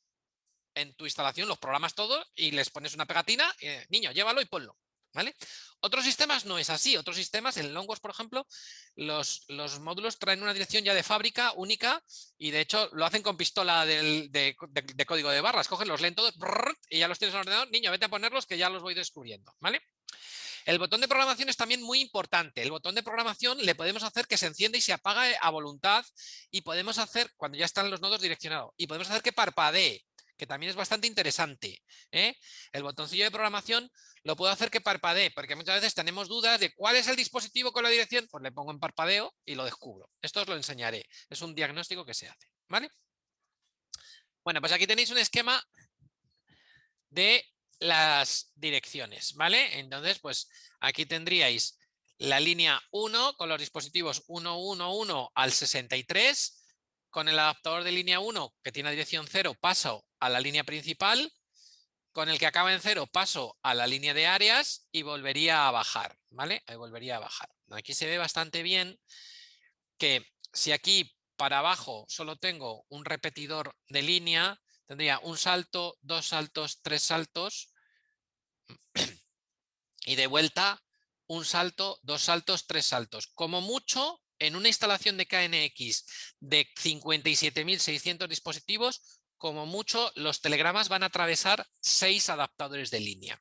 en tu instalación los programas todos y les pones una pegatina, niño, llévalo y ponlo. ¿Vale? Otros sistemas no es así. Otros sistemas, en Longos, por ejemplo, los módulos traen una dirección ya de fábrica única y de hecho lo hacen con pistola de código de barras. Cogen, los leen todos y ya los tienes en el ordenador. Niño, vete a ponerlos que ya los voy descubriendo. ¿Vale? El botón de programación es también muy importante. El botón de programación le podemos hacer que se encienda y se apague a voluntad y podemos hacer, cuando ya están los nodos direccionados, y podemos hacer que parpadee, que también es bastante interesante. El botoncillo de programación lo puedo hacer que parpadee, porque muchas veces tenemos dudas de cuál es el dispositivo con la dirección, pues le pongo en parpadeo y lo descubro. Esto os lo enseñaré. Es un diagnóstico que se hace. ¿Vale? Bueno, pues aquí tenéis un esquema de las direcciones, ¿vale? Entonces, pues aquí tendríais la línea 1 con los dispositivos 111 al 63. Con el adaptador de línea 1 que tiene dirección 0 paso a la línea principal. Con el que acaba en 0 paso a la línea de áreas y volvería a bajar, ¿vale? Ahí volvería a bajar. Aquí se ve bastante bien que si aquí para abajo solo tengo un repetidor de línea, tendría un salto, dos saltos, tres saltos y de vuelta un salto, dos saltos, tres saltos. Como mucho, en una instalación de KNX de 57.600 dispositivos, como mucho, los telegramas van a atravesar 6 adaptadores de línea.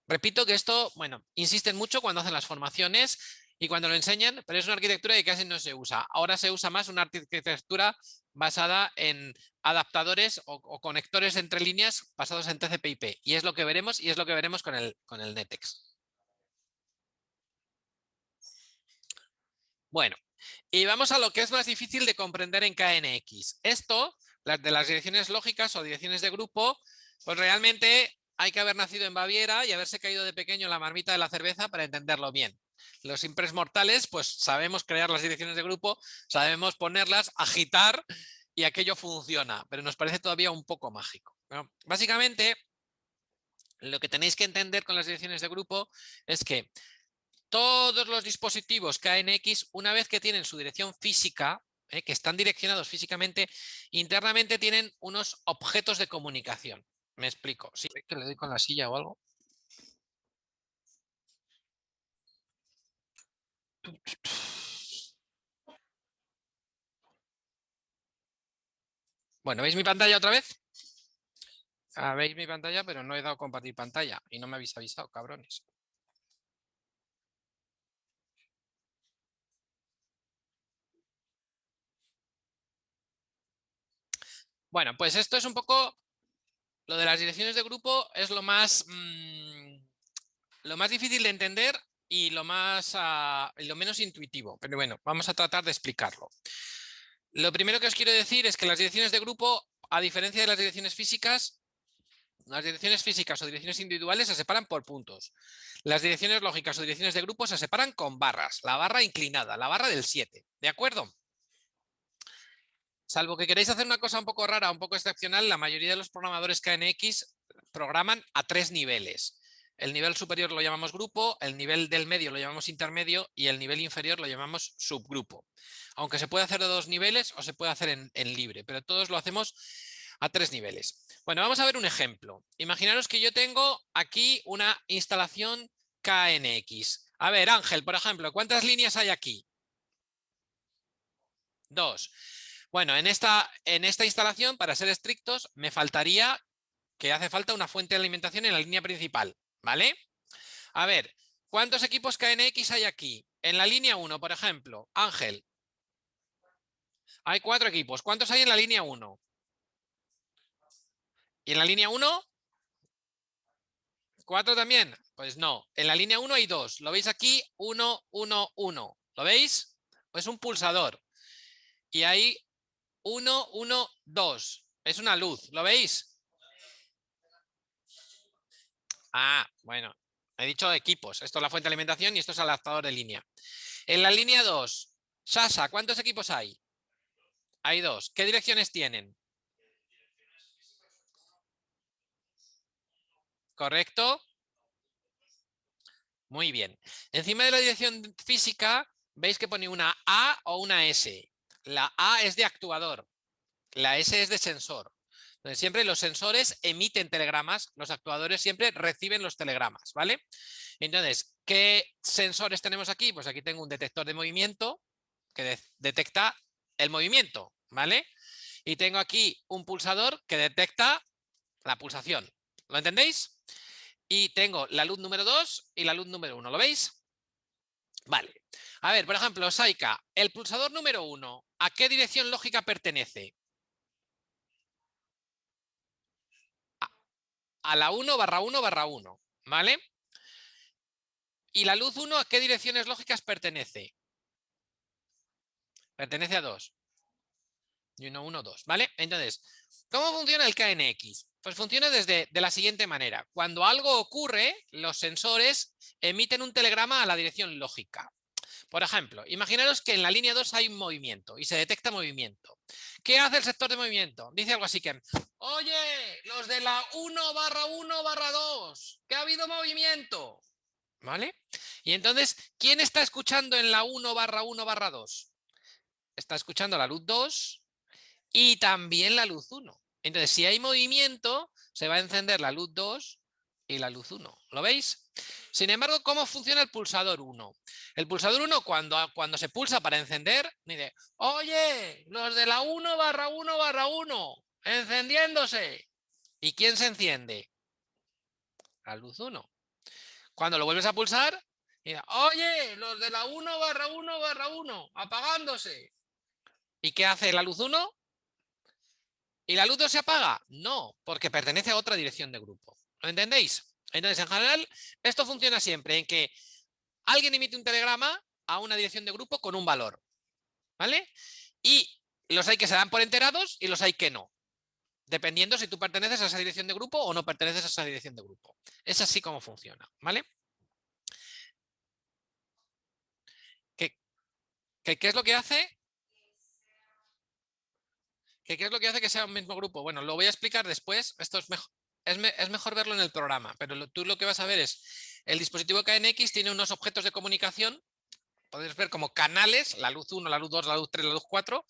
Repito que esto, bueno, insisten mucho cuando hacen las formaciones y cuando lo enseñan, pero es una arquitectura que casi no se usa. Ahora se usa más una arquitectura basada en adaptadores o conectores entre líneas basados en TCP/IP. Y es lo que veremos y es lo que veremos con el NetEx. Bueno, y vamos a lo que es más difícil de comprender en KNX. Esto, de las direcciones lógicas o direcciones de grupo, pues realmente hay que haber nacido en Baviera y haberse caído de pequeño en la marmita de la cerveza para entenderlo bien. Los simples mortales, pues sabemos crear las direcciones de grupo, sabemos ponerlas, agitar y aquello funciona, pero nos parece todavía un poco mágico. Bueno, básicamente, lo que tenéis que entender con las direcciones de grupo es que todos los dispositivos KNX, una vez que tienen su dirección física, que están direccionados físicamente, internamente tienen unos objetos de comunicación. Me explico. ¿Sí? ¿Que le doy con la silla o algo? Bueno, ¿veis mi pantalla otra vez? Veis mi pantalla, pero no he dado compartir pantalla y no me habéis avisado, cabrones. Bueno, pues esto es un poco, lo de las direcciones de grupo es lo más difícil de entender y lo menos intuitivo. Pero bueno, vamos a tratar de explicarlo. Lo primero que os quiero decir es que las direcciones de grupo, a diferencia de las direcciones físicas o direcciones individuales se separan por puntos. Las direcciones lógicas o direcciones de grupo se separan con barras. La barra inclinada, la barra del 7. ¿De acuerdo? Salvo que queréis hacer una cosa un poco rara, un poco excepcional, la mayoría de los programadores KNX programan a 3 niveles. El nivel superior lo llamamos grupo, el nivel del medio lo llamamos intermedio y el nivel inferior lo llamamos subgrupo. Aunque se puede hacer de 2 niveles o se puede hacer en libre, pero todos lo hacemos a 3 niveles. Bueno, vamos a ver un ejemplo. Imaginaros que yo tengo aquí una instalación KNX. A ver, Ángel, por ejemplo, ¿cuántas líneas hay aquí? 2. Bueno, en esta instalación, para ser estrictos, me faltaría que hace falta una fuente de alimentación en la línea principal, ¿vale? A ver, ¿cuántos equipos KNX hay aquí? En la línea 1, por ejemplo, Ángel, hay 4 equipos. ¿Cuántos hay en la línea 1? ¿Y en la línea 1? ¿4 también? Pues no. En la línea 1 hay 2. ¿Lo veis aquí? 1, 1, 1. ¿Lo veis? Es un pulsador. Y hay 1, 1, 2. Es una luz. ¿Lo veis? Ah, bueno. He dicho equipos. Esto es la fuente de alimentación y esto es el adaptador de línea. En la línea 2, Sasa, ¿cuántos equipos hay? Hay dos. ¿Qué direcciones tienen? ¿Correcto? Muy bien. Encima de la dirección física, veis que pone una A o una S. La A es de actuador, la S es de sensor. Entonces, siempre los sensores emiten telegramas, los actuadores siempre reciben los telegramas, ¿vale? Entonces, ¿qué sensores tenemos aquí? Pues aquí tengo un detector de movimiento que detecta el movimiento, ¿vale? Y tengo aquí un pulsador que detecta la pulsación. ¿Lo entendéis? Y tengo la luz número 2 y la luz número 1. ¿Lo veis? Vale. A ver, por ejemplo, Saika, el pulsador número 1, ¿a qué dirección lógica pertenece? A la 1/1/1, ¿vale? ¿Y la luz 1 a qué direcciones lógicas pertenece? Pertenece a 2. Y 1, 1, 2, ¿vale? Entonces, ¿cómo funciona el KNX? Pues funciona de la siguiente manera. Cuando algo ocurre, los sensores emiten un telegrama a la dirección lógica. Por ejemplo, imaginaros que en la línea 2 hay un movimiento y se detecta movimiento. ¿Qué hace el sector de movimiento? Dice algo así que, oye, los de la 1/1/2, que ha habido movimiento. ¿Vale? Y entonces, ¿quién está escuchando en la 1/1/2? Está escuchando la luz 2 y también la luz 1. Entonces, si hay movimiento, se va a encender la luz 2 y la luz 1. ¿Lo veis? Sin embargo, ¿cómo funciona el pulsador 1? El pulsador 1, cuando se pulsa para encender, dice, oye, los de la 1/1/1, encendiéndose. ¿Y quién se enciende? La luz 1. Cuando lo vuelves a pulsar, dice, oye, los de la 1/1/1, apagándose. ¿Y qué hace la luz 1? ¿Y la luz 2 se apaga? No, porque pertenece a otra dirección de grupo. ¿Lo entendéis? Entonces, en general, esto funciona siempre en que alguien emite un telegrama a una dirección de grupo con un valor, ¿vale? Y los hay que se dan por enterados y los hay que no, dependiendo si tú perteneces a esa dirección de grupo o no perteneces a esa dirección de grupo. Es así como funciona, ¿vale? ¿Qué es lo que hace? ¿Qué es lo que hace que sea un mismo grupo? Bueno, lo voy a explicar después. Esto es mejor. Es mejor verlo en el programa, pero tú lo que vas a ver es el dispositivo KNX tiene unos objetos de comunicación, podéis ver como canales, la luz 1, la luz 2, la luz 3, la luz 4,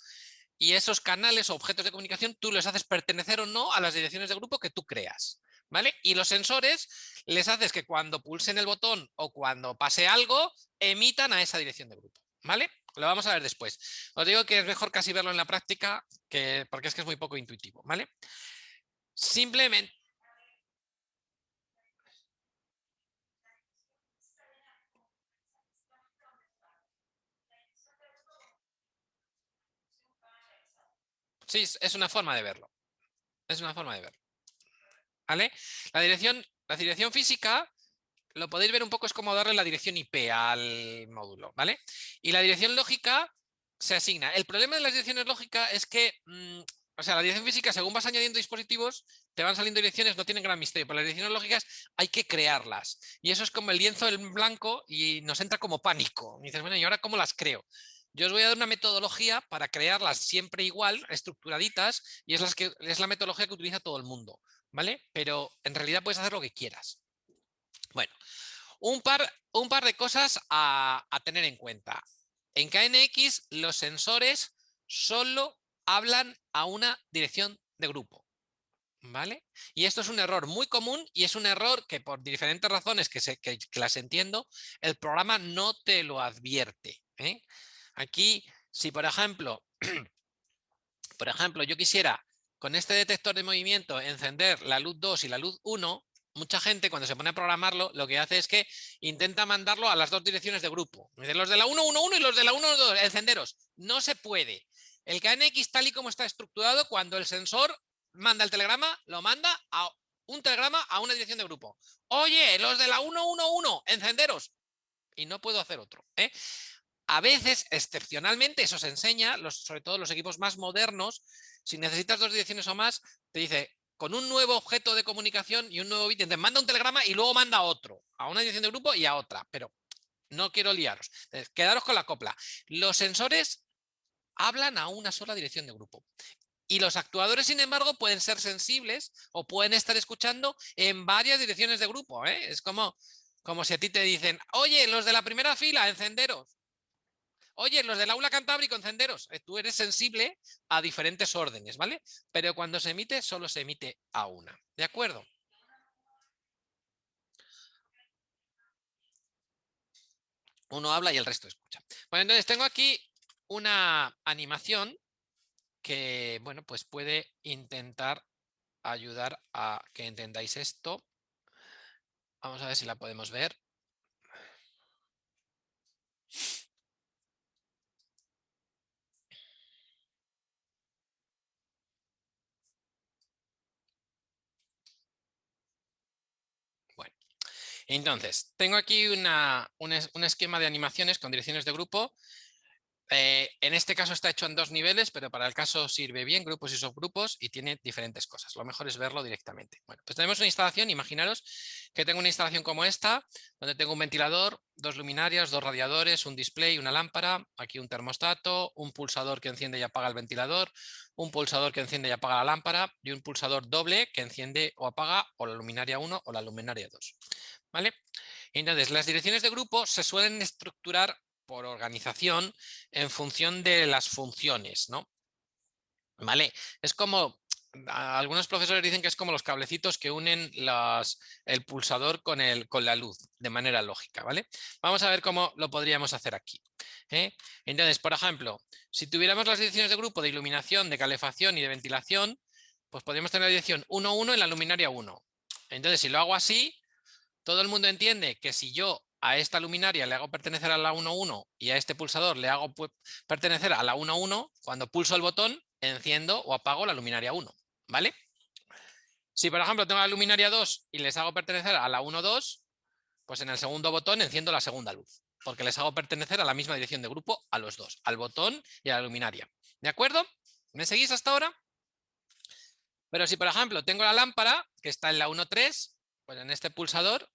y esos canales o objetos de comunicación tú les haces pertenecer o no a las direcciones de grupo que tú creas, ¿vale? Y los sensores les haces que cuando pulsen el botón o cuando pase algo, emitan a esa dirección de grupo, ¿vale? Lo vamos a ver después. Os digo que es mejor casi verlo en la práctica, porque es que es muy poco intuitivo, ¿vale? Simplemente... Sí, es una forma de verlo. Es una forma de verlo, ¿vale? La dirección física lo podéis ver un poco, es como darle la dirección IP al módulo, ¿vale? Y la dirección lógica se asigna. El problema de las direcciones lógicas es que, o sea, la dirección física, según vas añadiendo dispositivos, te van saliendo direcciones, no tienen gran misterio, pero las direcciones lógicas hay que crearlas. Y eso es como el lienzo en blanco y nos entra como pánico. Y dices, bueno, ¿y ahora cómo las creo? Yo os voy a dar una metodología para crearlas siempre igual, estructuraditas, y es la metodología que utiliza todo el mundo, ¿vale? Pero en realidad puedes hacer lo que quieras. Bueno, un par de cosas a tener en cuenta. En KNX los sensores solo hablan a una dirección de grupo, ¿vale? Y esto es un error muy común y es un error que por diferentes razones que las entiendo, el programa no te lo advierte, ¿eh? Aquí, si por ejemplo, yo quisiera con este detector de movimiento encender la luz 2 y la luz 1, mucha gente cuando se pone a programarlo lo que hace es que intenta mandarlo a las dos direcciones de grupo. Los de la 1, 1, 1 y los de la 1, 2, encenderos. No se puede. El KNX tal y como está estructurado, cuando el sensor manda el telegrama, lo manda a un telegrama a una dirección de grupo. Oye, los de la 1, 1, 1, encenderos. Y no puedo hacer otro, ¿eh? A veces, excepcionalmente, eso se enseña, sobre todo los equipos más modernos, si necesitas dos direcciones o más, te dice, con un nuevo objeto de comunicación y un nuevo bit, te manda un telegrama y luego manda otro, a una dirección de grupo y a otra, pero no quiero liaros. Entonces, quedaros con la copla. Los sensores hablan a una sola dirección de grupo. Y los actuadores, sin embargo, pueden ser sensibles o pueden estar escuchando en varias direcciones de grupo. Es como si a ti te dicen, oye, los de la primera fila, encenderos. Oye, los del aula Cantábrico, encenderos. Tú eres sensible a diferentes órdenes, ¿vale? Pero cuando se emite, solo se emite a una. ¿De acuerdo? Uno habla y el resto escucha. Bueno, entonces tengo aquí una animación que, bueno, pues puede intentar ayudar a que entendáis esto. Vamos a ver si la podemos ver. Bueno, entonces, tengo aquí un esquema de animaciones con direcciones de grupo. En este caso está hecho en 2 niveles, pero para el caso sirve bien, grupos y subgrupos, y tiene diferentes cosas. Lo mejor es verlo directamente. Bueno, pues tenemos una instalación. Imaginaros que tengo una instalación como esta, donde tengo un ventilador, 2 luminarias, 2 radiadores, un display, una lámpara, aquí un termostato, un pulsador que enciende y apaga el ventilador, un pulsador que enciende y apaga la lámpara y un pulsador doble que enciende o apaga o la luminaria 1 o la luminaria 2. ¿Vale? Entonces, las direcciones de grupo se suelen estructurar por organización en función de las funciones, ¿no? ¿Vale? Es como, algunos profesores dicen que es como los cablecitos que unen el pulsador con la luz de manera lógica, ¿vale? Vamos a ver cómo lo podríamos hacer aquí. Entonces, por ejemplo, si tuviéramos las direcciones de grupo de iluminación, de calefacción y de ventilación, pues podríamos tener la dirección 1, 1 en la luminaria 1. Entonces, si lo hago así, todo el mundo entiende que si yo a esta luminaria le hago pertenecer a la 1.1 y a este pulsador le hago pertenecer a la 1.1, cuando pulso el botón, enciendo o apago la luminaria 1, ¿vale? Si, por ejemplo, tengo la luminaria 2 y les hago pertenecer a la 1.2, pues en el segundo botón enciendo la segunda luz, porque les hago pertenecer a la misma dirección de grupo a los dos, al botón y a la luminaria. ¿De acuerdo? ¿Me seguís hasta ahora? Pero si, por ejemplo, tengo la lámpara, que está en la 1.3, pues en este pulsador,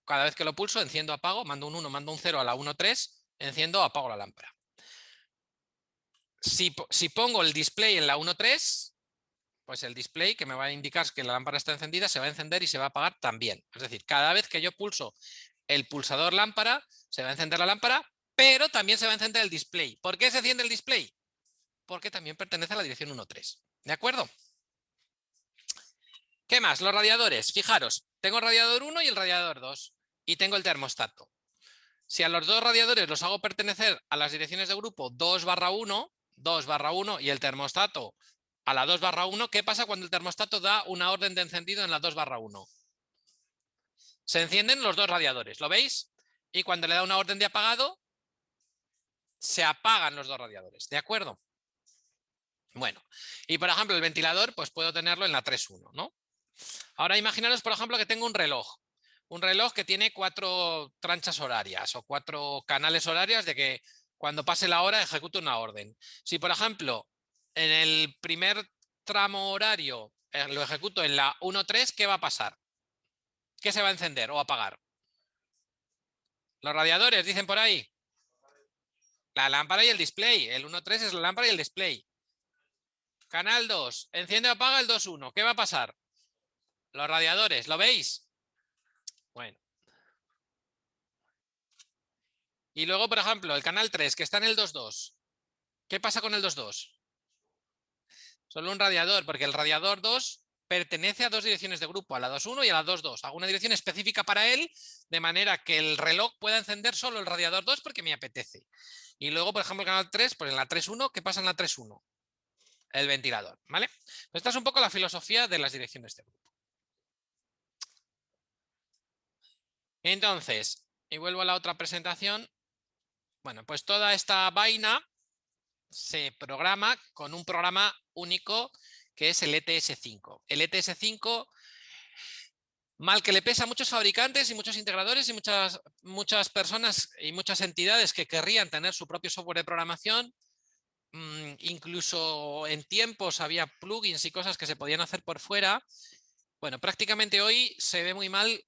cada vez que lo pulso, enciendo, apago, mando un 1, mando un 0 a la 1.3, enciendo, apago la lámpara. Si pongo el display en la 1.3, pues el display que me va a indicar que la lámpara está encendida se va a encender y se va a apagar también. Es decir, cada vez que yo pulso el pulsador lámpara, se va a encender la lámpara, pero también se va a encender el display. ¿Por qué se enciende el display? Porque también pertenece a la dirección 1.3. ¿De acuerdo? ¿Qué más? Los radiadores. Fijaros, tengo el radiador 1 y el radiador 2 y tengo el termostato. Si a los dos radiadores los hago pertenecer a las direcciones de grupo 2/1, 2/1 y el termostato a la 2/1, ¿qué pasa cuando el termostato da una orden de encendido en la 2/1? Se encienden los dos radiadores, ¿lo veis? Y cuando le da una orden de apagado, se apagan los dos radiadores, ¿de acuerdo? Bueno, y por ejemplo el ventilador, pues puedo tenerlo en la 3.1, ¿no? Ahora imaginaros, por ejemplo, que tengo un reloj que tiene 4 tranchas horarias o 4 canales horarios de que cuando pase la hora ejecute una orden. Si, por ejemplo, en el primer tramo horario lo ejecuto en la 1.3, ¿qué va a pasar? ¿Qué se va a encender o apagar? Los radiadores, dicen por ahí. La lámpara y el display. El 1.3 es la lámpara y el display. Canal 2, enciende o apaga el 2.1. ¿Qué va a pasar? Los radiadores, ¿lo veis? Bueno. Y luego, por ejemplo, el canal 3, que está en el 2.2. ¿Qué pasa con el 2.2? Solo un radiador, porque el radiador 2 pertenece a dos direcciones de grupo, a la 2.1 y a la 2.2. Hago una dirección específica para él, de manera que el reloj pueda encender solo el radiador 2 porque me apetece. Y luego, por ejemplo, el canal 3, pues en la 3.1, ¿qué pasa en la 3.1? El ventilador, ¿vale? Pues esta es un poco la filosofía de las direcciones de grupo. Entonces, y vuelvo a la otra presentación. Bueno, pues toda esta vaina se programa con un programa único que es el ETS5. El ETS5, mal que le pesa a muchos fabricantes y muchos integradores y muchas personas y muchas entidades que querrían tener su propio software de programación, incluso en tiempos había plugins y cosas que se podían hacer por fuera. Bueno, prácticamente hoy se ve muy mal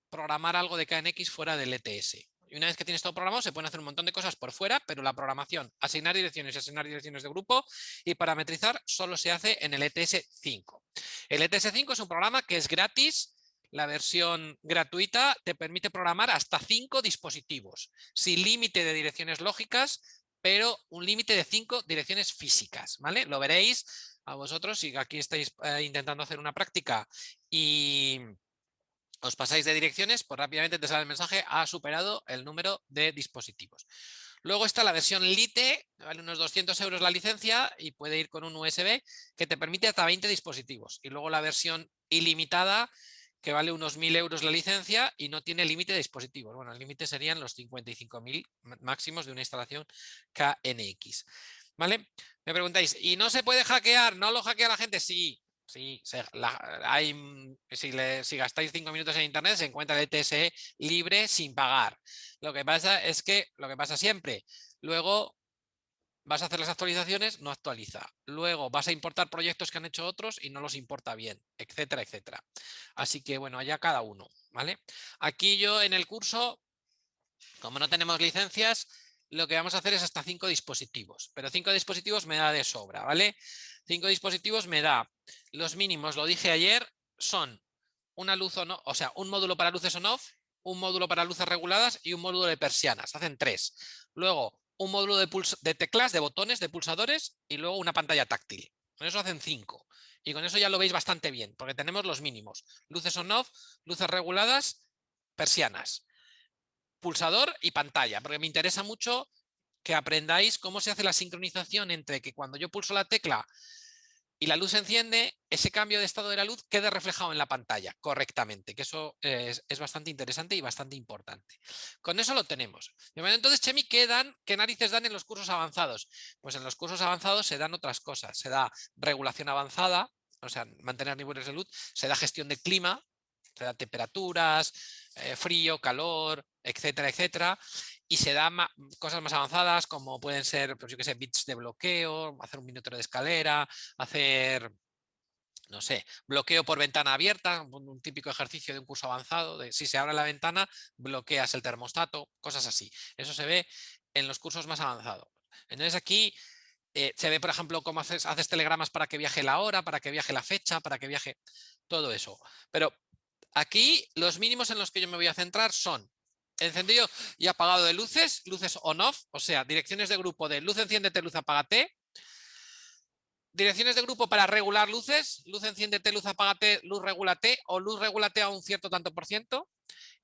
programar algo de KNX fuera del ETS. Y una vez que tienes todo programado, se pueden hacer un montón de cosas por fuera, pero la programación, asignar direcciones de grupo y parametrizar solo se hace en el ETS5. El ETS5 es un programa que es gratis. La versión gratuita te permite programar hasta 5 dispositivos, sin límite de direcciones lógicas, pero un límite de 5 direcciones físicas, ¿vale? Lo veréis a vosotros si aquí estáis intentando hacer una práctica y os pasáis de direcciones, pues rápidamente te sale el mensaje, ha superado el número de dispositivos. Luego está la versión Lite, vale unos 200 euros la licencia y puede ir con un USB que te permite hasta 20 dispositivos. Y luego la versión ilimitada, que vale unos 1000 euros la licencia y no tiene límite de dispositivos. Bueno, el límite serían los 55.000 máximos de una instalación KNX. ¿Vale? Me preguntáis, ¿y no se puede hackear? ¿No lo hackea la gente? Sí, sí, si gastáis 5 minutos en internet se encuentra el ETS libre sin pagar. Lo que pasa es que, lo que pasa siempre, luego vas a hacer las actualizaciones, no actualiza. Luego vas a importar proyectos que han hecho otros y no los importa bien, etcétera, etcétera. Así que bueno, allá cada uno, ¿vale? Aquí yo en el curso, como no tenemos licencias, lo que vamos a hacer es hasta 5 dispositivos, pero 5 dispositivos me da de sobra, ¿vale? 5 dispositivos me da, los mínimos, lo dije ayer, son una luz on-off, o sea, un módulo para luces on-off, un módulo para luces reguladas y un módulo de persianas, hacen 3. Luego, un módulo de teclas, de botones, de pulsadores y luego una pantalla táctil. Con eso hacen 5. Y con eso ya lo veis bastante bien, porque tenemos los mínimos. Luces on-off, luces reguladas, persianas, pulsador y pantalla, porque me interesa mucho que aprendáis cómo se hace la sincronización entre que cuando yo pulso la tecla y la luz se enciende, ese cambio de estado de la luz quede reflejado en la pantalla correctamente, que eso es bastante interesante y bastante importante. Con eso lo tenemos. Entonces, Chemi, ¿qué narices dan en los cursos avanzados? Pues en los cursos avanzados se dan otras cosas. Se da regulación avanzada, o sea, mantener niveles de luz, se da gestión de clima, se da temperaturas, frío, calor, etcétera, etcétera. Y se da cosas más avanzadas como pueden ser, pues yo qué sé, bits de bloqueo, hacer un minuto de escalera, hacer, no sé, bloqueo por ventana abierta, un típico ejercicio de un curso avanzado, de si se abre la ventana, bloqueas el termostato, cosas así. Eso se ve en los cursos más avanzados. Entonces aquí se ve, por ejemplo, cómo haces telegramas para que viaje la hora, para que viaje la fecha, para que viaje todo eso. Pero aquí los mínimos en los que yo me voy a centrar son encendido y apagado de luces, luces on-off, o sea, direcciones de grupo de luz enciéndete, luz apágate. Direcciones de grupo para regular luces, luz enciéndete, luz apágate, luz regúlate o luz regúlate a un cierto tanto por ciento.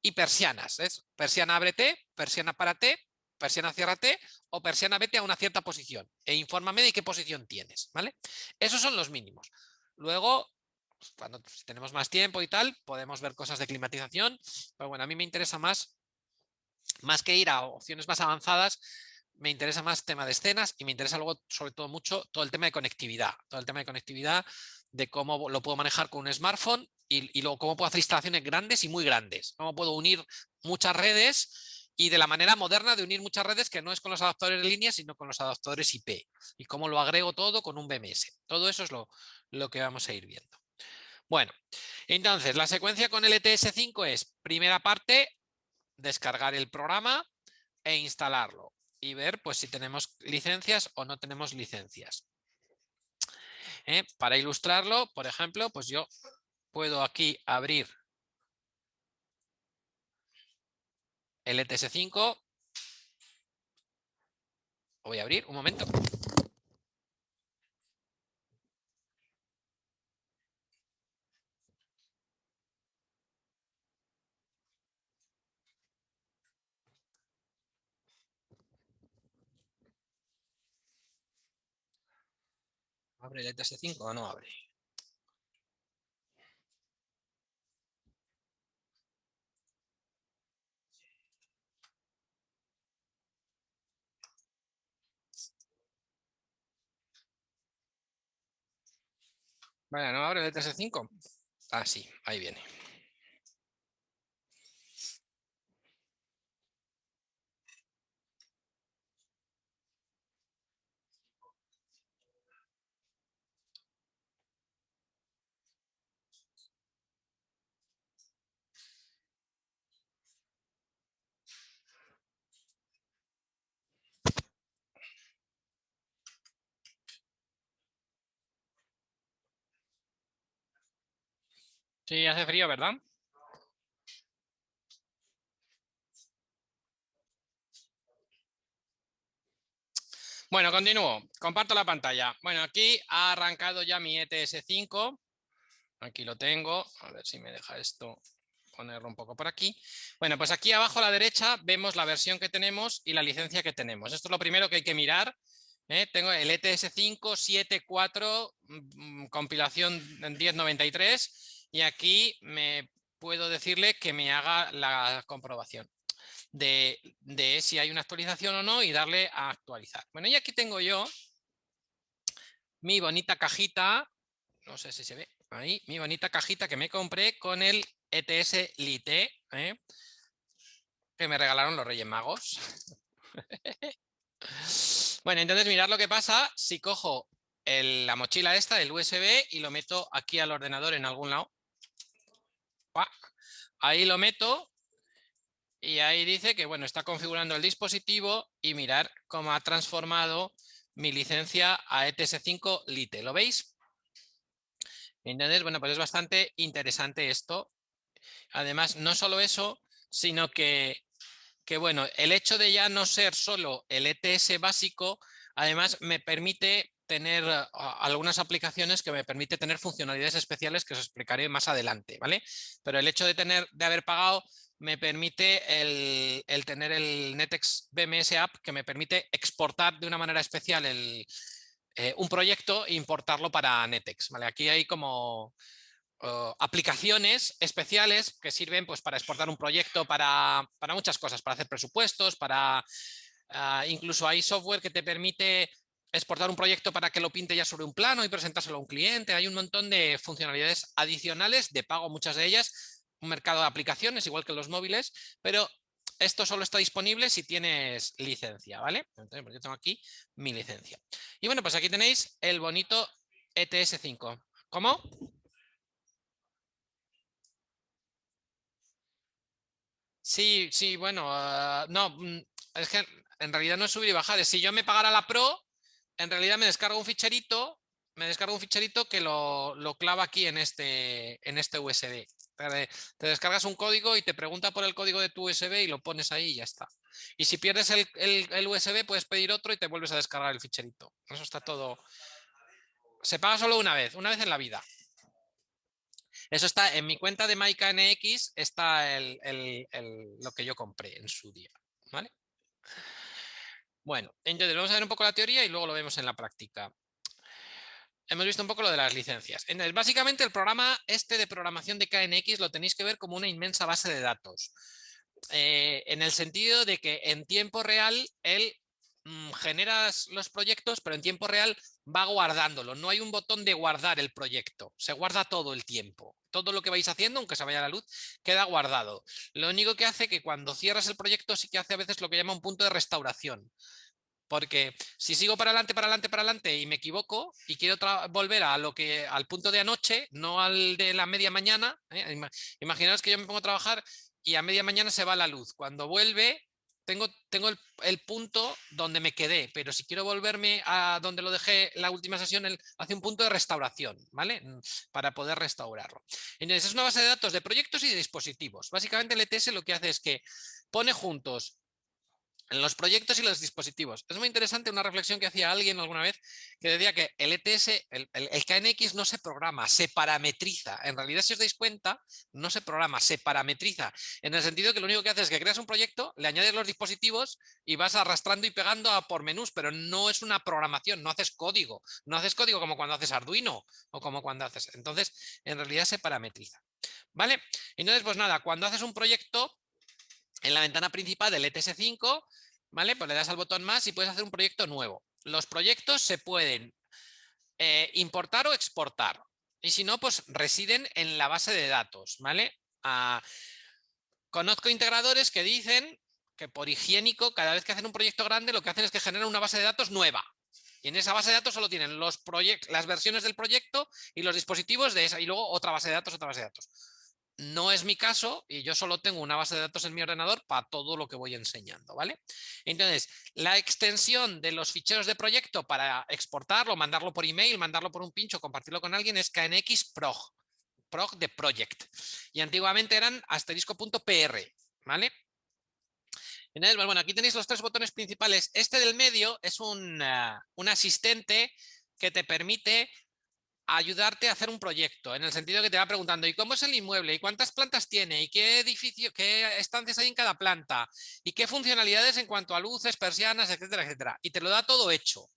Y persianas, ¿es? Persiana ábrete, persiana párate, persiana ciérrate o persiana vete a una cierta posición e infórmame de qué posición tienes, ¿vale? Esos son los mínimos. Luego, cuando tenemos más tiempo y tal, podemos ver cosas de climatización, pero bueno, a mí me interesa más que ir a opciones más avanzadas, me interesa más tema de escenas y me interesa luego, sobre todo mucho, todo el tema de conectividad. Todo el tema de conectividad, de cómo lo puedo manejar con un smartphone y luego cómo puedo hacer instalaciones grandes y muy grandes. Cómo puedo unir muchas redes y de la manera moderna de unir muchas redes que no es con los adaptadores de línea, sino con los adaptadores IP. Y cómo lo agrego todo con un BMS. Todo eso es lo que vamos a ir viendo. Bueno, entonces la secuencia con el ETS5 es, primera parte, descargar el programa e instalarlo y ver pues si tenemos licencias o no tenemos licencias. Para ilustrarlo, por ejemplo, pues yo puedo aquí abrir el ETS5. Lo voy a abrir, un momento. ¿Abre el ETS5 o no abre? Vale, ¿no abre el ETS5? Ah, sí, ahí viene. Sí, hace frío, ¿verdad? Bueno, continúo. Comparto la pantalla. Bueno, aquí ha arrancado ya mi ETS5. Aquí lo tengo. A ver si me deja esto ponerlo un poco por aquí. Bueno, pues aquí abajo a la derecha vemos la versión que tenemos y la licencia que tenemos. Esto es lo primero que hay que mirar. Tengo el ETS5 7.4 compilación 1093 y aquí me puedo decirle que me haga la comprobación de si hay una actualización o no y darle a actualizar. Bueno, y aquí tengo yo mi bonita cajita, no sé si se ve ahí, mi bonita cajita que me compré con el ETS Lite, que me regalaron los Reyes Magos. Bueno, entonces mirad lo que pasa si cojo la mochila esta del USB y lo meto aquí al ordenador en algún lado. Ahí lo meto y ahí dice que, bueno, está configurando el dispositivo y mirar cómo ha transformado mi licencia a ETS5 Lite. ¿Lo veis? Entonces, bueno, pues es bastante interesante esto. Además, no solo eso, sino que bueno, el hecho de ya no ser solo el ETS básico, además me permite tener algunas aplicaciones que me permite tener funcionalidades especiales que os explicaré más adelante, ¿vale? Pero el hecho de haber pagado me permite el tener el Netex BMS App que me permite exportar de una manera especial un proyecto e importarlo para Netex, ¿vale? Aquí hay como aplicaciones especiales que sirven pues, para exportar un proyecto para muchas cosas, para hacer presupuestos, incluso hay software que te permite exportar un proyecto para que lo pinte ya sobre un plano y presentárselo a un cliente. Hay un montón de funcionalidades adicionales de pago, muchas de ellas, un mercado de aplicaciones igual que los móviles, pero esto solo está disponible si tienes licencia, ¿vale? Entonces, pues yo tengo aquí mi licencia. Y bueno, pues aquí tenéis el bonito ETS5. ¿Cómo? Sí, sí, bueno, no, es que en realidad no es subir y bajar. Si yo me pagara la Pro, en realidad me descargo un ficherito que lo clava aquí en este USB. Te descargas un código y te pregunta por el código de tu USB y lo pones ahí y ya está. Y si pierdes el USB, puedes pedir otro y te vuelves a descargar el ficherito. Eso está todo. Se paga solo una vez en la vida. Eso está en mi cuenta de MyKNX, está lo que yo compré en su día. ¿Vale? Bueno, entonces vamos a ver un poco la teoría y luego lo vemos en la práctica. Hemos visto un poco lo de las licencias. Entonces, básicamente el programa este de programación de KNX lo tenéis que ver como una inmensa base de datos. En el sentido de que en tiempo real él genera los proyectos, pero en tiempo real va guardándolo. No hay un botón de guardar el proyecto. Se guarda todo el tiempo. Todo lo que vais haciendo, aunque se vaya la luz, queda guardado. Lo único que hace que cuando cierras el proyecto sí que hace a veces lo que llama un punto de restauración. Porque si sigo para adelante, para adelante, para adelante y me equivoco y quiero volver al punto de anoche, no al de la media mañana, imaginaos que yo me pongo a trabajar y a media mañana se va la luz. Cuando vuelve, tengo el punto donde me quedé, pero si quiero volverme a donde lo dejé la última sesión, hace un punto de restauración, ¿vale? Para poder restaurarlo. Entonces, es una base de datos de proyectos y de dispositivos. Básicamente, el ETS lo que hace es que pone juntos en los proyectos y los dispositivos. Es muy interesante una reflexión que hacía alguien alguna vez que decía que el ETS, el KNX no se programa, se parametriza. En realidad, si os dais cuenta, no se programa, se parametriza. En el sentido que lo único que haces es que creas un proyecto, le añades los dispositivos y vas arrastrando y pegando por menús, pero no es una programación, no haces código. No haces código como cuando haces Arduino o como cuando haces. Entonces, en realidad se parametriza. ¿Vale? Entonces, pues nada, cuando haces un proyecto, en la ventana principal del ETS5, ¿vale? Pues le das al botón más y puedes hacer un proyecto nuevo. Los proyectos se pueden importar o exportar. Y si no, pues residen en la base de datos, ¿vale? Conozco integradores que dicen que por higiénico, cada vez que hacen un proyecto grande, lo que hacen es que generan una base de datos nueva. Y en esa base de datos solo tienen las versiones del proyecto y los dispositivos de esa, y luego otra base de datos, otra base de datos. No es mi caso y yo solo tengo una base de datos en mi ordenador para todo lo que voy enseñando, ¿vale? Entonces, la extensión de los ficheros de proyecto para exportarlo, mandarlo por email, mandarlo por un pincho, compartirlo con alguien es KNX Prog. prog de project. Y antiguamente eran *.pr, ¿vale? Entonces, bueno, aquí tenéis los tres botones principales. Este del medio es un asistente que te permite ayudarte a hacer un proyecto, en el sentido que te va preguntando, ¿y cómo es el inmueble? ¿Y cuántas plantas tiene? ¿Y qué edificio, qué estancias hay en cada planta? ¿Y qué funcionalidades en cuanto a luces, persianas, etcétera, etcétera? Y te lo da todo hecho.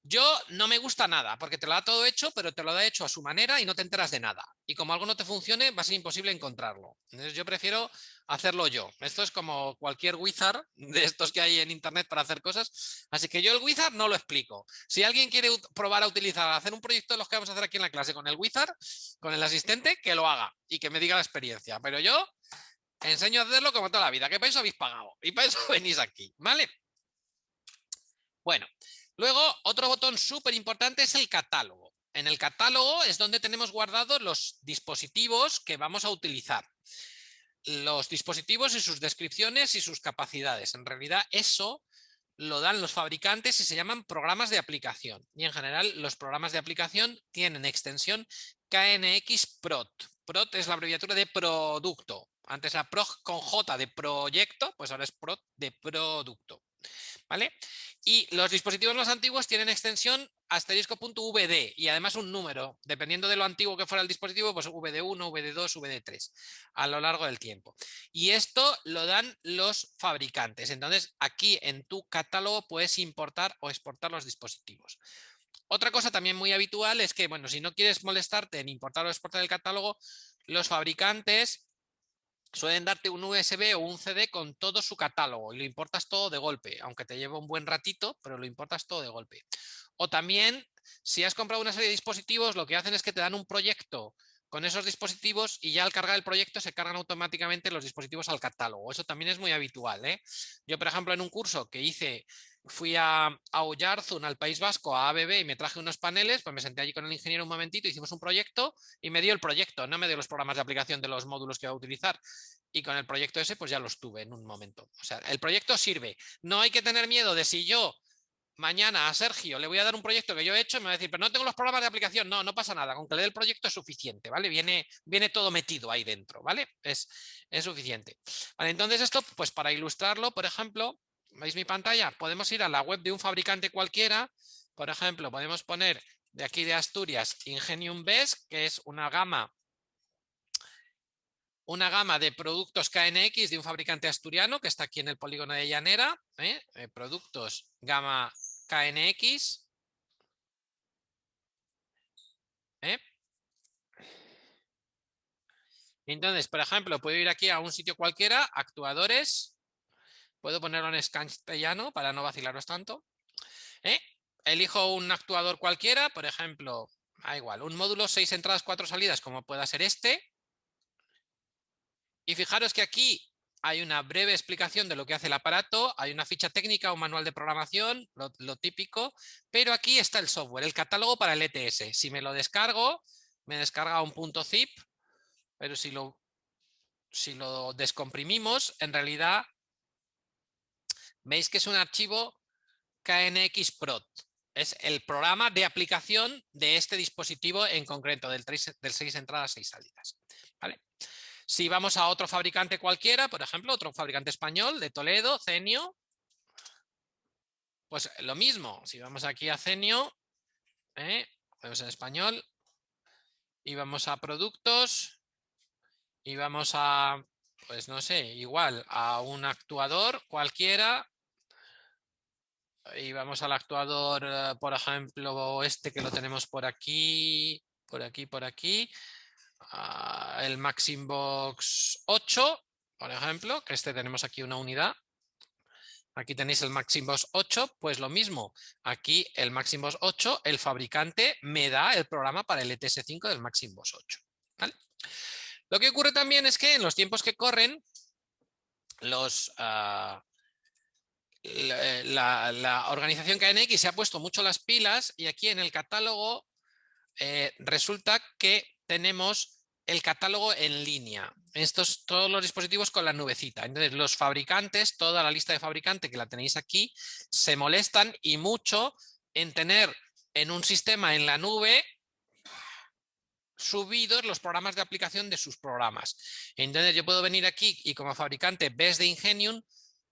Yo no me gusta nada, porque te lo da todo hecho, pero te lo da hecho a su manera y no te enteras de nada. Y como algo no te funcione, va a ser imposible encontrarlo. Entonces yo prefiero hacerlo yo. Esto es como cualquier wizard de estos que hay en internet para hacer cosas. Así que yo el wizard no lo explico. Si alguien quiere probar a utilizar, a hacer un proyecto de los que vamos a hacer aquí en la clase con el wizard, con el asistente, que lo haga y que me diga la experiencia. Pero yo enseño a hacerlo como toda la vida, que para eso habéis pagado y para eso venís aquí, ¿vale? Bueno, luego otro botón súper importante es el catálogo. En el catálogo es donde tenemos guardados los dispositivos que vamos a utilizar. Los dispositivos y sus descripciones y sus capacidades. En realidad eso lo dan los fabricantes y se llaman programas de aplicación. Y en general los programas de aplicación tienen extensión KNX Prot. Prot es la abreviatura de producto. Antes era prog con J de proyecto, pues ahora es Prot de producto. ¿Vale? Y los dispositivos más antiguos tienen extensión *.vd y además un número, dependiendo de lo antiguo que fuera el dispositivo, pues VD1, VD2, VD3 a lo largo del tiempo. Y esto lo dan los fabricantes. Entonces, aquí en tu catálogo puedes importar o exportar los dispositivos. Otra cosa también muy habitual es que, bueno, si no quieres molestarte en importar o exportar el catálogo, los fabricantes suelen darte un USB o un CD con todo su catálogo y lo importas todo de golpe, aunque te lleva un buen ratito, pero lo importas todo de golpe. O también, si has comprado una serie de dispositivos, lo que hacen es que te dan un proyecto con esos dispositivos y ya al cargar el proyecto se cargan automáticamente los dispositivos al catálogo. Eso también es muy habitual, ¿eh? Yo, por ejemplo, en un curso que hice, fui a Oyarzun, al País Vasco, a ABB y me traje unos paneles, pues me senté allí con el ingeniero un momentito, hicimos un proyecto y me dio el proyecto, no me dio los programas de aplicación de los módulos que iba a utilizar. Y con el proyecto ese pues ya los tuve en un momento. O sea, el proyecto sirve. No hay que tener miedo de si yo mañana a Sergio le voy a dar un proyecto que yo he hecho y me va a decir, pero no tengo los programas de aplicación. No, no pasa nada. Con que le dé el proyecto es suficiente, ¿vale? Viene todo metido ahí dentro, ¿vale? Es suficiente. Vale, entonces esto, pues para ilustrarlo, por ejemplo, ¿veis mi pantalla? Podemos ir a la web de un fabricante cualquiera. Por ejemplo, podemos poner de aquí de Asturias Ingenium BESS, que es una gama de productos KNX de un fabricante asturiano que está aquí en el polígono de Llanera, productos gama KNX. Entonces, por ejemplo, puedo ir aquí a un sitio cualquiera, actuadores, puedo ponerlo en castellano para no vacilaros tanto. Elijo un actuador cualquiera, por ejemplo, da igual, un módulo 6 entradas, 4 salidas, como pueda ser este. Y fijaros que aquí hay una breve explicación de lo que hace el aparato, hay una ficha técnica, un manual de programación, lo típico, pero aquí está el software, el catálogo para el ETS. Si me lo descargo, me descarga un .zip, pero si lo descomprimimos, en realidad veis que es un archivo KNX Prot. Es el programa de aplicación de este dispositivo en concreto, del 6 entradas, 6 salidas. ¿Vale? Si vamos a otro fabricante cualquiera, por ejemplo, otro fabricante español de Toledo, Cenio, pues lo mismo. Si vamos aquí a Cenio, vamos en español, y vamos a productos, y vamos a, pues no sé, igual, a un actuador cualquiera, y vamos al actuador, por ejemplo, este que lo tenemos por aquí, por aquí, el Maximbox 8, por ejemplo, que este tenemos aquí una unidad. Aquí tenéis el Maximbox 8, pues lo mismo. Aquí el Maximbox 8, el fabricante me da el programa para el ETS5 del Maximbox 8. ¿Vale? Lo que ocurre también es que en los tiempos que corren, la organización KNX se ha puesto mucho las pilas y aquí en el catálogo resulta que tenemos el catálogo en línea. Estos todos los dispositivos con la nubecita. Entonces los fabricantes, toda la lista de fabricantes que la tenéis aquí, se molestan y mucho en tener en un sistema en la nube subidos los programas de aplicación de sus programas. Entonces yo puedo venir aquí y como fabricante, ves de Ingenium,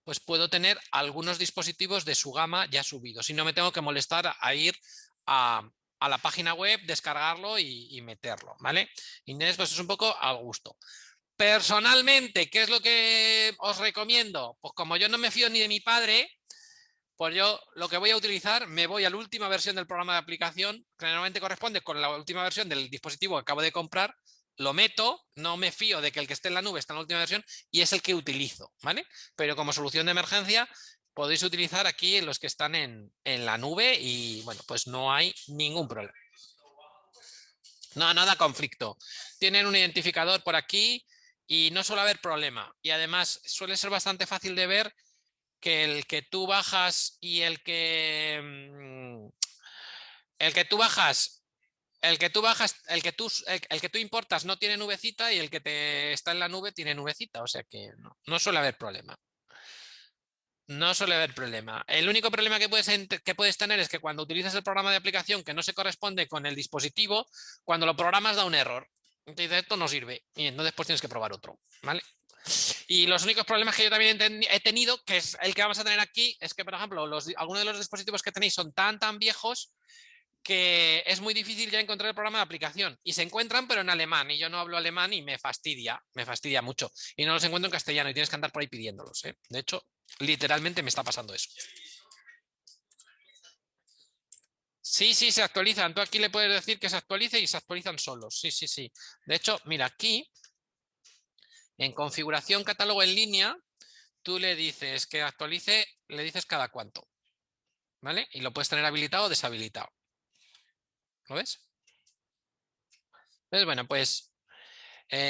pues puedo tener algunos dispositivos de su gama ya subidos y no me tengo que molestar a ir a la página web, descargarlo y meterlo, ¿vale? Y entonces pues es un poco al gusto. Personalmente, ¿qué es lo que os recomiendo? Pues como yo no me fío ni de mi padre, pues yo lo que voy a utilizar, me voy a la última versión del programa de aplicación, que normalmente corresponde con la última versión del dispositivo que acabo de comprar, lo meto, no me fío de que el que esté en la nube está en la última versión y es el que utilizo, ¿vale? Pero como solución de emergencia podéis utilizar aquí los que están en la nube y bueno, pues no hay ningún problema. No, nada conflicto. Tienen un identificador por aquí y no suele haber problema. Y además suele ser bastante fácil de ver que el que tú bajas y el que tú bajas, el que tú importas no tiene nubecita y el que te está en la nube tiene nubecita, o sea que no suele haber problema. No suele haber problema. El único problema que puedes tener es que cuando utilizas el programa de aplicación que no se corresponde con el dispositivo, cuando lo programas da un error. Entonces esto no sirve y entonces pues tienes que probar otro, ¿vale? Y los únicos problemas que yo también he tenido, que es el que vamos a tener aquí, es que, por ejemplo, algunos de los dispositivos que tenéis son tan viejos que es muy difícil ya encontrar el programa de aplicación. Y se encuentran, pero en alemán. Y yo no hablo alemán y me fastidia mucho. Y no los encuentro en castellano y tienes que andar por ahí pidiéndolos, ¿eh? De hecho, literalmente me está pasando eso. Sí, se actualizan. Tú aquí le puedes decir que se actualice y se actualizan solos. Sí. De hecho, mira, aquí, en configuración catálogo en línea, tú le dices que actualice, le dices cada cuánto, ¿vale? Y lo puedes tener habilitado o deshabilitado. ¿Lo ves? Entonces, bueno, pues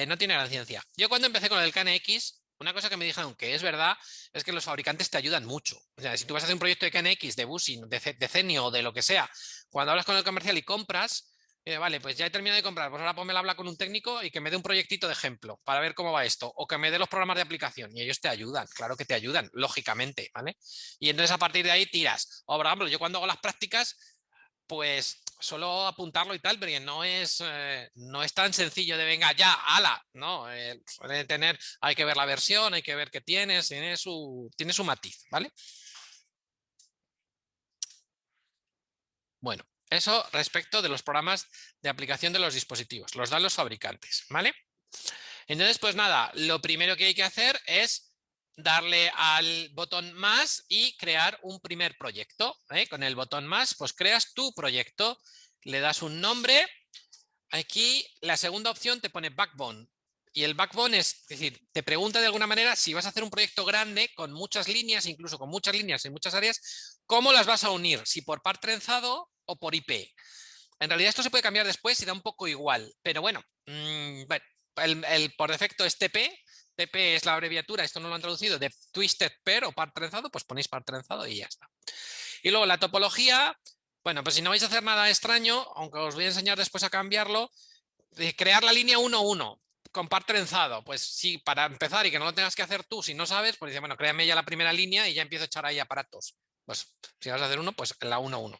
no tiene gran ciencia. Yo cuando empecé con el KNX, una cosa que me dijeron que es verdad es que los fabricantes te ayudan mucho. O sea, si tú vas a hacer un proyecto de KNX, de busing, de Zenio o de lo que sea, cuando hablas con el comercial y compras, vale, pues ya he terminado de comprar, pues ahora ponme a hablar con un técnico y que me dé un proyectito de ejemplo para ver cómo va esto, o que me dé los programas de aplicación y ellos te ayudan, claro que te ayudan, lógicamente, ¿vale? Y entonces a partir de ahí tiras. O por ejemplo, yo cuando hago las prácticas, pues solo apuntarlo y tal, pero no es tan sencillo de venga ya, ala, no, suele tener, hay que ver la versión, hay que ver qué tienes, tiene su matiz, ¿vale? Bueno, eso respecto de los programas de aplicación de los dispositivos, los dan los fabricantes, ¿vale? Entonces, pues nada, lo primero que hay que hacer es darle al botón más y crear un primer proyecto, ¿eh? Con el botón más, pues creas tu proyecto, le das un nombre. Aquí la segunda opción te pone Backbone. Y el Backbone es decir, te pregunta de alguna manera si vas a hacer un proyecto grande con muchas líneas, incluso con muchas líneas en muchas áreas, ¿cómo las vas a unir? Si por par trenzado o por IP. En realidad esto se puede cambiar después y da un poco igual, pero bueno, por defecto es TP. TP es la abreviatura, esto no lo han traducido, de Twisted Pair o par trenzado, pues ponéis par trenzado y ya está. Y luego la topología, bueno, pues si no vais a hacer nada extraño, aunque os voy a enseñar después a cambiarlo, crear la línea 1-1 con par trenzado. Pues sí, para empezar y que no lo tengas que hacer tú si no sabes, pues dice, bueno, créame ya la primera línea y ya empiezo a echar ahí aparatos. Pues si vas a hacer uno, pues la 1-1.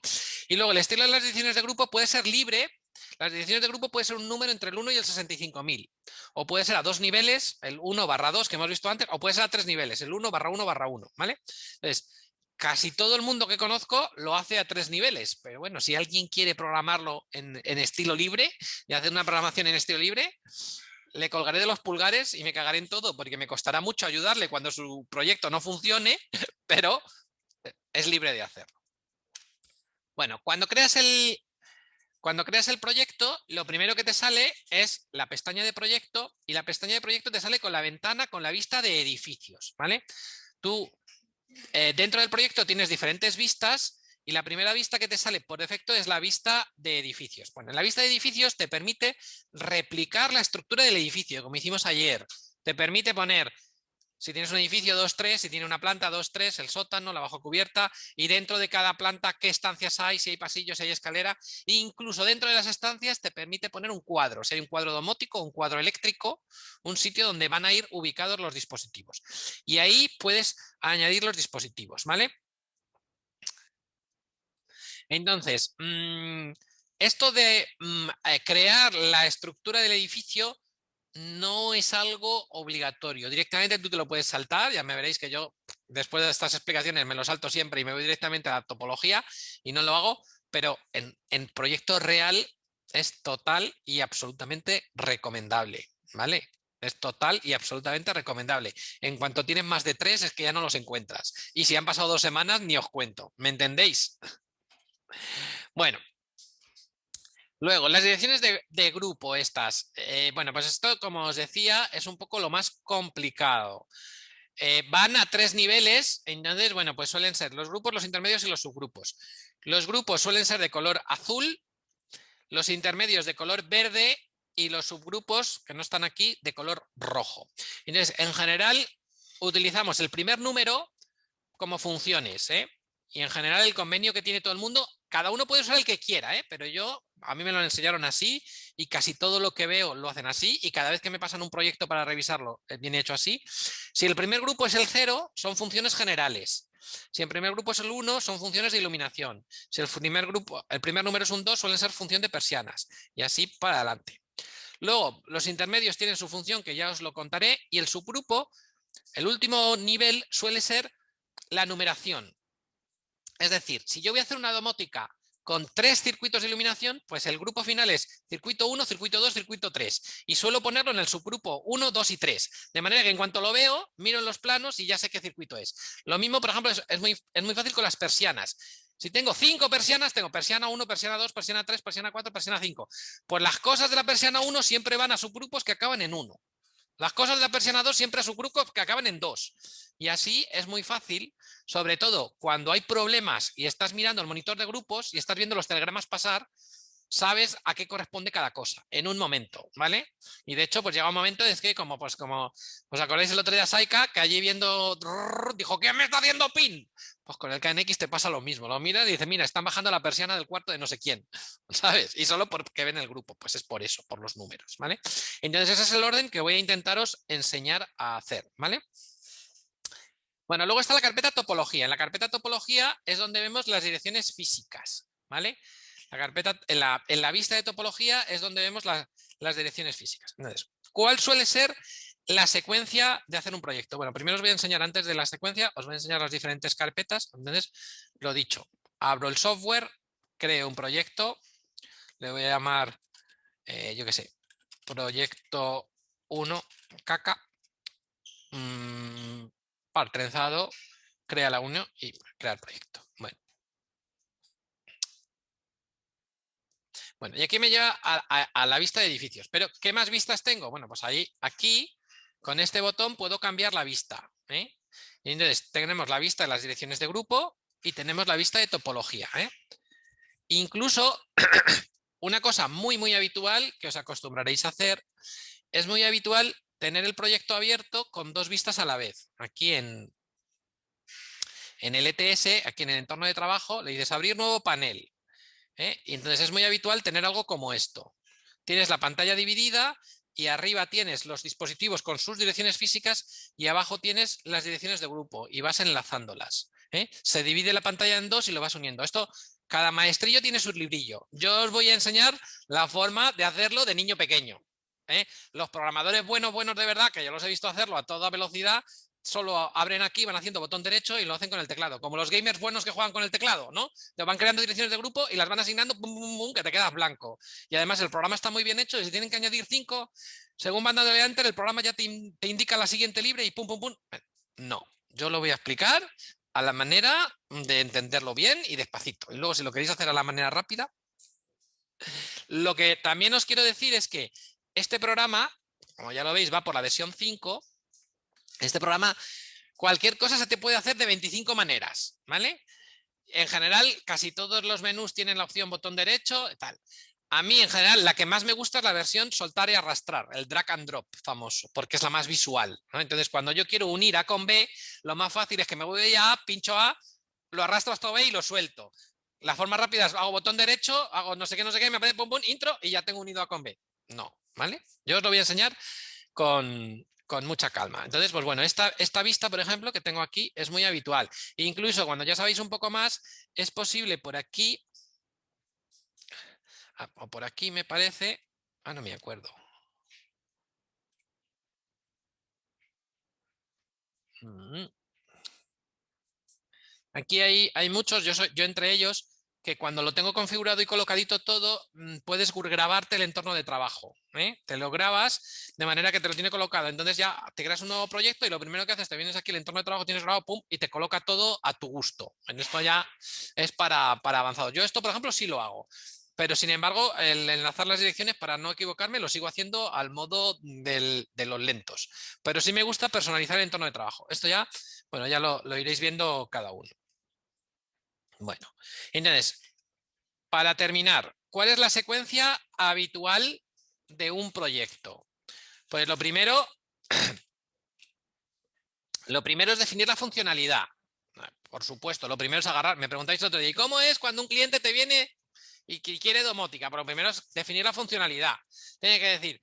Y luego el estilo de las decisiones de grupo puede ser libre. Las decisiones de grupo puede ser un número entre el 1 y el 65.000. O puede ser a dos niveles, el 1/2 que hemos visto antes, o puede ser a tres niveles, el 1/1/1, ¿vale? Entonces, casi todo el mundo que conozco lo hace a tres niveles, pero bueno, si alguien quiere programarlo en estilo libre y hacer una programación en estilo libre, le colgaré de los pulgares y me cagaré en todo, porque me costará mucho ayudarle cuando su proyecto no funcione, pero es libre de hacerlo. Bueno, cuando creas el proyecto, lo primero que te sale es la pestaña de proyecto y la pestaña de proyecto te sale con la ventana con la vista de edificios, ¿vale? Tú dentro del proyecto tienes diferentes vistas y la primera vista que te sale por defecto es la vista de edificios. Bueno, en la vista de edificios te permite replicar la estructura del edificio, como hicimos ayer. Te permite poner, si tienes un edificio 2-3, si tiene una planta 2-3, el sótano, la bajo cubierta, y dentro de cada planta qué estancias hay, si hay pasillos, si hay escalera. E incluso dentro de las estancias te permite poner un cuadro, si hay un cuadro domótico, un cuadro eléctrico, un sitio donde van a ir ubicados los dispositivos. Y ahí puedes añadir los dispositivos, ¿vale? Entonces, esto de crear la estructura del edificio no es algo obligatorio. Directamente tú te lo puedes saltar, ya me veréis que yo después de estas explicaciones me lo salto siempre y me voy directamente a la topología y no lo hago, pero en proyecto real es total y absolutamente recomendable, ¿vale? Es total y absolutamente recomendable. En cuanto tienes más de 3 es que ya no los encuentras. Y si han pasado 2 semanas ni os cuento. ¿Me entendéis? Bueno. Luego, las direcciones de grupo estas. Bueno, pues esto, como os decía, es un poco lo más complicado. Van a 3 niveles, entonces, bueno, pues suelen ser los grupos, los intermedios y los subgrupos. Los grupos suelen ser de color azul, los intermedios de color verde y los subgrupos, que no están aquí, de color rojo. Entonces, en general, utilizamos el primer número como funciones, ¿eh? Y en general el convenio que tiene todo el mundo, cada uno puede usar el que quiera, ¿eh? Pero a mí me lo enseñaron así y casi todo lo que veo lo hacen así y cada vez que me pasan un proyecto para revisarlo viene hecho así. Si el primer grupo es el 0, son funciones generales. Si el primer grupo es el 1, son funciones de iluminación. Si el primer número es un 2, suelen ser función de persianas. Y así para adelante. Luego, los intermedios tienen su función, que ya os lo contaré, y el subgrupo, el último nivel, suele ser la numeración. Es decir, si yo voy a hacer una domótica con 3 circuitos de iluminación, pues el grupo final es circuito 1, circuito 2, circuito 3. Y suelo ponerlo en el subgrupo 1, 2 y 3. De manera que en cuanto lo veo, miro en los planos y ya sé qué circuito es. Lo mismo, por ejemplo, es muy fácil con las persianas. Si tengo 5 persianas, tengo persiana 1, persiana 2, persiana 3, persiana 4, persiana 5. Pues las cosas de la persiana 1 siempre van a subgrupos que acaban en 1. Las cosas de la persiana 2 siempre a subgrupos que acaban en 2. Y así es muy fácil, sobre todo cuando hay problemas y estás mirando el monitor de grupos y estás viendo los telegramas pasar, sabes a qué corresponde cada cosa en un momento, ¿vale? Y de hecho, pues llega un momento en que como os acordáis el otro día Saika, que allí viendo dijo, ¿qué me está haciendo pin? Pues con el KNX te pasa lo mismo, lo miras y dices, mira, están bajando la persiana del cuarto de no sé quién, ¿sabes? Y solo porque ven el grupo, pues es por eso, por los números, ¿vale? Entonces ese es el orden que voy a intentaros enseñar a hacer, ¿vale? Bueno, luego está la carpeta topología. En la carpeta topología es donde vemos las direcciones físicas, ¿vale? La carpeta, en la vista de topología es donde vemos las direcciones físicas. Entonces, ¿cuál suele ser la secuencia de hacer un proyecto? Bueno, primero os voy a enseñar antes de la secuencia, os voy a enseñar las diferentes carpetas. Entonces, lo dicho, abro el software, creo un proyecto, le voy a llamar, yo qué sé, proyecto 1, caca, par trenzado, crea la unión y crear proyecto. Bueno, y aquí me lleva a la vista de edificios. Pero, ¿qué más vistas tengo? Bueno, pues ahí, aquí, con este botón puedo cambiar la vista, ¿eh? Y entonces tenemos la vista de las direcciones de grupo y tenemos la vista de topología, ¿eh? Incluso, una cosa muy, muy habitual que os acostumbraréis a hacer, es muy habitual tener el proyecto abierto con 2 vistas a la vez. Aquí en el ETS, aquí en el entorno de trabajo, le dices abrir nuevo panel. Y entonces es muy habitual tener algo como esto. Tienes la pantalla dividida y arriba tienes los dispositivos con sus direcciones físicas y abajo tienes las direcciones de grupo y vas enlazándolas. Se divide la pantalla en 2 y lo vas uniendo. Esto, cada maestrillo tiene su librillo. Yo os voy a enseñar la forma de hacerlo de niño pequeño. Los programadores buenos de verdad, que yo los he visto hacerlo a toda velocidad, solo abren aquí, van haciendo botón derecho y lo hacen con el teclado. Como los gamers buenos que juegan con el teclado, ¿no? Te van creando direcciones de grupo y las van asignando, pum, pum, pum, que te quedas blanco. Y además el programa está muy bien hecho y si tienen que añadir 5, según van dándole enter, el programa ya te indica la siguiente libre y pum, pum, pum. No, yo lo voy a explicar a la manera de entenderlo bien y despacito. Y luego si lo queréis hacer a la manera rápida. Lo que también os quiero decir es que este programa, como ya lo veis, va por la versión 5. Este programa, cualquier cosa se te puede hacer de 25 maneras, ¿vale? En general, casi todos los menús tienen la opción botón derecho, tal. A mí, en general, la que más me gusta es la versión soltar y arrastrar, el drag and drop famoso, porque es la más visual, ¿no? Entonces, cuando yo quiero unir A con B, lo más fácil es que me voy a A, pincho A, lo arrastro hasta B y lo suelto. La forma rápida es hago botón derecho, hago no sé qué, me aparece pum, pum, intro y ya tengo unido A con B. No, ¿vale? Yo os lo voy a enseñar con mucha calma. Entonces, pues bueno, esta vista, por ejemplo, que tengo aquí es muy habitual. E incluso cuando ya sabéis un poco más, es posible por aquí o por aquí me parece. No me acuerdo. Aquí hay muchos, yo entre ellos, que cuando lo tengo configurado y colocadito todo, puedes grabarte el entorno de trabajo. Te lo grabas de manera que te lo tiene colocado. Entonces ya te creas un nuevo proyecto y lo primero que haces, te vienes aquí el entorno de trabajo, tienes grabado, pum, y te coloca todo a tu gusto. En esto ya es para avanzado. Yo esto, por ejemplo, sí lo hago. Pero sin embargo, el enlazar las direcciones para no equivocarme lo sigo haciendo al modo de los lentos. Pero sí me gusta personalizar el entorno de trabajo. Esto ya, bueno, ya lo iréis viendo cada uno. Bueno, entonces, para terminar, ¿cuál es la secuencia habitual de un proyecto? Pues lo primero es definir la funcionalidad. Por supuesto, lo primero es agarrar. Me preguntáis otro día, ¿y cómo es cuando un cliente te viene y quiere domótica? Pero lo primero es definir la funcionalidad. Tiene que decir,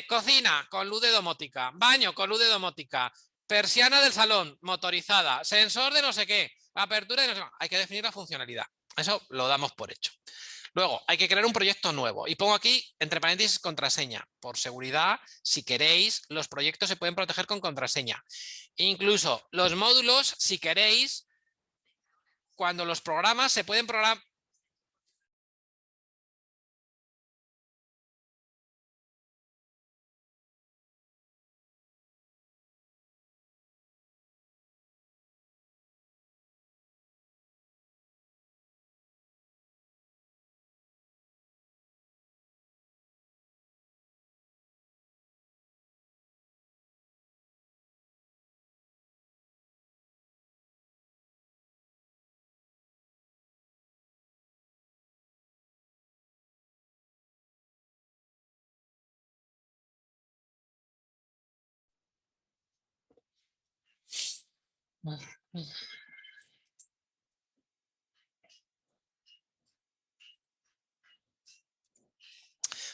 cocina con luz de domótica, baño con luz de domótica, persiana del salón motorizada, sensor de no sé qué, apertura de no sé qué. Hay que definir la funcionalidad. Eso lo damos por hecho. Luego, hay que crear un proyecto nuevo. Y pongo aquí, entre paréntesis, contraseña. Por seguridad, si queréis, los proyectos se pueden proteger con contraseña. Incluso los módulos, si queréis, cuando los programas se pueden programar.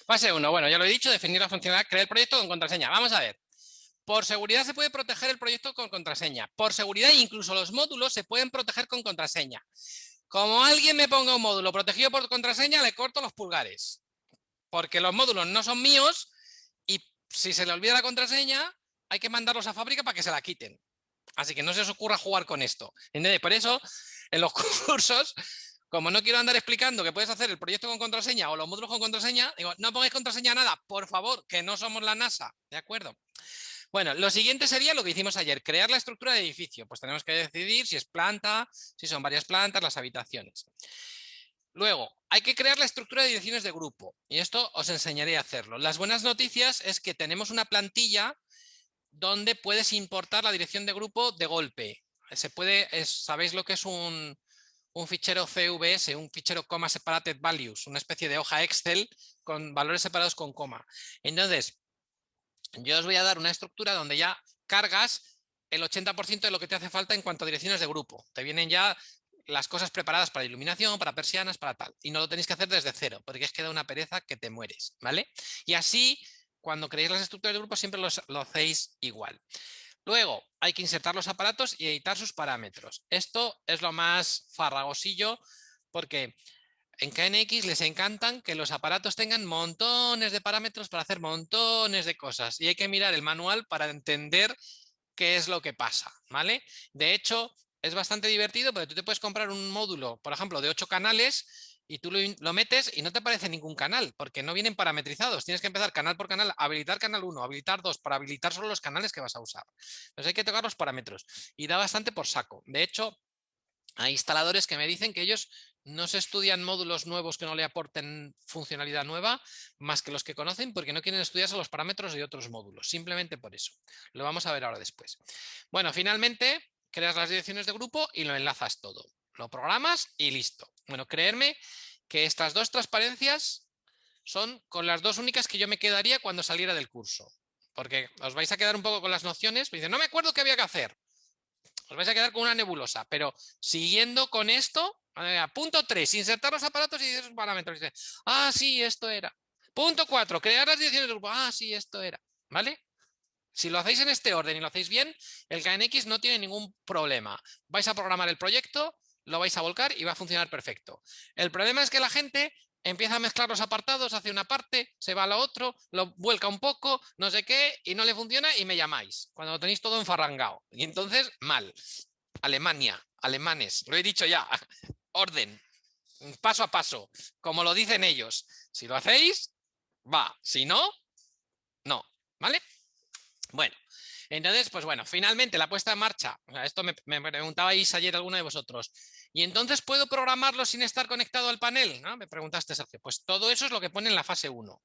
Fase 1, bueno, ya lo he dicho, definir la funcionalidad, crear el proyecto con contraseña. Vamos a ver. Por seguridad se puede proteger el proyecto con contraseña. Por seguridad, incluso los módulos se pueden proteger con contraseña. Como alguien me ponga un módulo protegido por contraseña, le corto los pulgares. Porque los módulos no son míos y si se le olvida la contraseña, hay que mandarlos a fábrica para que se la quiten. Así que no se os ocurra jugar con esto. ¿Entiendes? Por eso, en los cursos, como no quiero andar explicando que puedes hacer el proyecto con contraseña o los módulos con contraseña, digo, no pongáis contraseña a nada, por favor, que no somos la NASA. ¿De acuerdo? Bueno, lo siguiente sería lo que hicimos ayer, crear la estructura de edificio. Pues tenemos que decidir si es planta, si son varias plantas, las habitaciones. Luego, hay que crear la estructura de direcciones de grupo. Y esto os enseñaré a hacerlo. Las buenas noticias es que tenemos una plantilla donde puedes importar la dirección de grupo de golpe. ¿Sabéis lo que es un fichero CVS, un fichero comma separated values, una especie de hoja Excel con valores separados con coma? Entonces, yo os voy a dar una estructura donde ya cargas el 80% de lo que te hace falta en cuanto a direcciones de grupo. Te vienen ya las cosas preparadas para iluminación, para persianas, para tal. Y no lo tenéis que hacer desde cero, porque es que da una pereza que te mueres, ¿vale? Y así, cuando creéis las estructuras de grupo, siempre lo hacéis igual. Luego, hay que insertar los aparatos y editar sus parámetros. Esto es lo más farragosillo, porque en KNX les encantan que los aparatos tengan montones de parámetros para hacer montones de cosas y hay que mirar el manual para entender qué es lo que pasa, ¿vale? De hecho, es bastante divertido porque tú te puedes comprar un módulo, por ejemplo, de 8 canales y tú lo metes y no te aparece ningún canal porque no vienen parametrizados. Tienes que empezar canal por canal, habilitar canal 1, habilitar 2 para habilitar solo los canales que vas a usar. Entonces hay que tocar los parámetros y da bastante por saco. De hecho, hay instaladores que me dicen que ellos no se estudian módulos nuevos que no le aporten funcionalidad nueva, más que los que conocen, porque no quieren estudiarse los parámetros de otros módulos. Simplemente por eso. Lo vamos a ver ahora después. Bueno, finalmente, creas las direcciones de grupo y lo enlazas todo. Lo programas y listo. Bueno, creerme que estas dos transparencias son con las dos únicas que yo me quedaría cuando saliera del curso. Porque os vais a quedar un poco con las nociones. Me dicen, no me acuerdo qué había que hacer. Os vais a quedar con una nebulosa, pero siguiendo con esto, punto 3, insertar los aparatos y esos parámetros. Sí, esto era. Punto 4, crear las direcciones de grupo. Sí, esto era. ¿Vale? Si lo hacéis en este orden y lo hacéis bien, el KNX no tiene ningún problema. Vais a programar el proyecto, lo vais a volcar y va a funcionar perfecto. El problema es que la gente empieza a mezclar los apartados, hace una parte, se va a la otra, lo vuelca un poco, no sé qué, y no le funciona y me llamáis, cuando lo tenéis todo enfarrangado. Y entonces, mal. Alemania, alemanes, lo he dicho ya, orden, paso a paso, como lo dicen ellos. Si lo hacéis, va, si no, no, ¿vale? Bueno, entonces, pues bueno, finalmente la puesta en marcha, o sea, esto me preguntabais ayer alguno de vosotros, y entonces ¿puedo programarlo sin estar conectado al panel? ¿No? Me preguntaste, Sergio. Pues todo eso es lo que pone en la fase 1.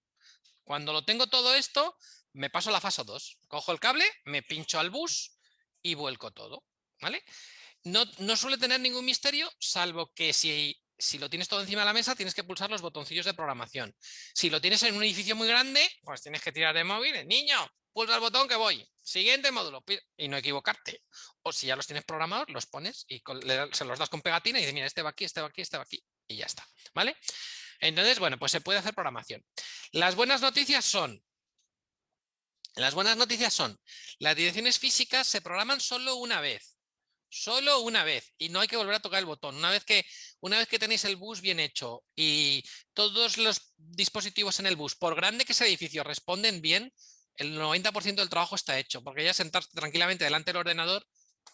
Cuando lo tengo todo esto, me paso a la fase 2. Cojo el cable, me pincho al bus y vuelco todo, ¿vale? No suele tener ningún misterio, salvo que si lo tienes todo encima de la mesa, tienes que pulsar los botoncillos de programación. Si lo tienes en un edificio muy grande, pues tienes que tirar de móvil. Niño, pulsa el botón que voy. Siguiente módulo. Y no equivocarte. O si ya los tienes programados, los pones y se los das con pegatina y dices, mira, este va aquí, este va aquí, este va aquí. Y ya está. ¿Vale? Entonces, bueno, pues se puede hacer programación. Las buenas noticias son, las direcciones físicas se programan solo una vez. Solo una vez, y no hay que volver a tocar el botón. Una vez que tenéis el bus bien hecho y todos los dispositivos en el bus, por grande que sea el edificio, responden bien, el 90% del trabajo está hecho, porque ya sentarte tranquilamente delante del ordenador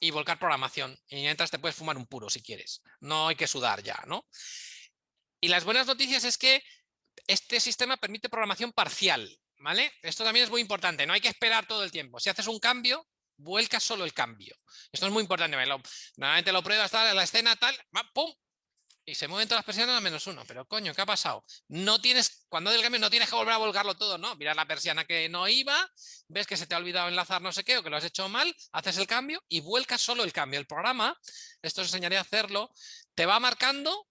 y volcar programación. Y mientras te puedes fumar un puro si quieres. No hay que sudar ya, ¿no? Y las buenas noticias es que este sistema permite programación parcial, ¿vale? Esto también es muy importante, no hay que esperar todo el tiempo. Si haces un cambio, vuelca solo el cambio. Esto es muy importante. Normalmente lo pruebas, tal, la escena, tal, ¡pum! Y se mueven todas las persianas a -1. Pero coño, ¿qué ha pasado? Cuando del cambio no tienes que volver a volcarlo todo, ¿no? Miras la persiana que no iba, ves que se te ha olvidado enlazar no sé qué o que lo has hecho mal, haces el cambio y vuelcas solo el cambio. El programa, esto os enseñaré a hacerlo, te va marcando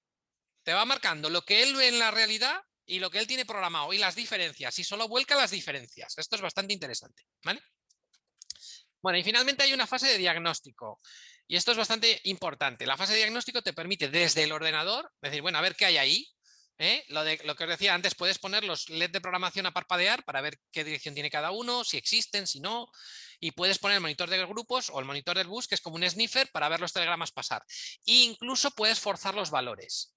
lo que él ve en la realidad y lo que él tiene programado y las diferencias, y solo vuelca las diferencias. Esto es bastante interesante, ¿vale? Bueno, y finalmente hay una fase de diagnóstico. Y esto es bastante importante. La fase de diagnóstico te permite desde el ordenador decir, bueno, a ver qué hay ahí. Lo que os decía antes, puedes poner los LED de programación a parpadear para ver qué dirección tiene cada uno, si existen, si no. Y puedes poner el monitor de grupos o el monitor del bus, que es como un sniffer, para ver los telegramas pasar. E incluso puedes forzar los valores.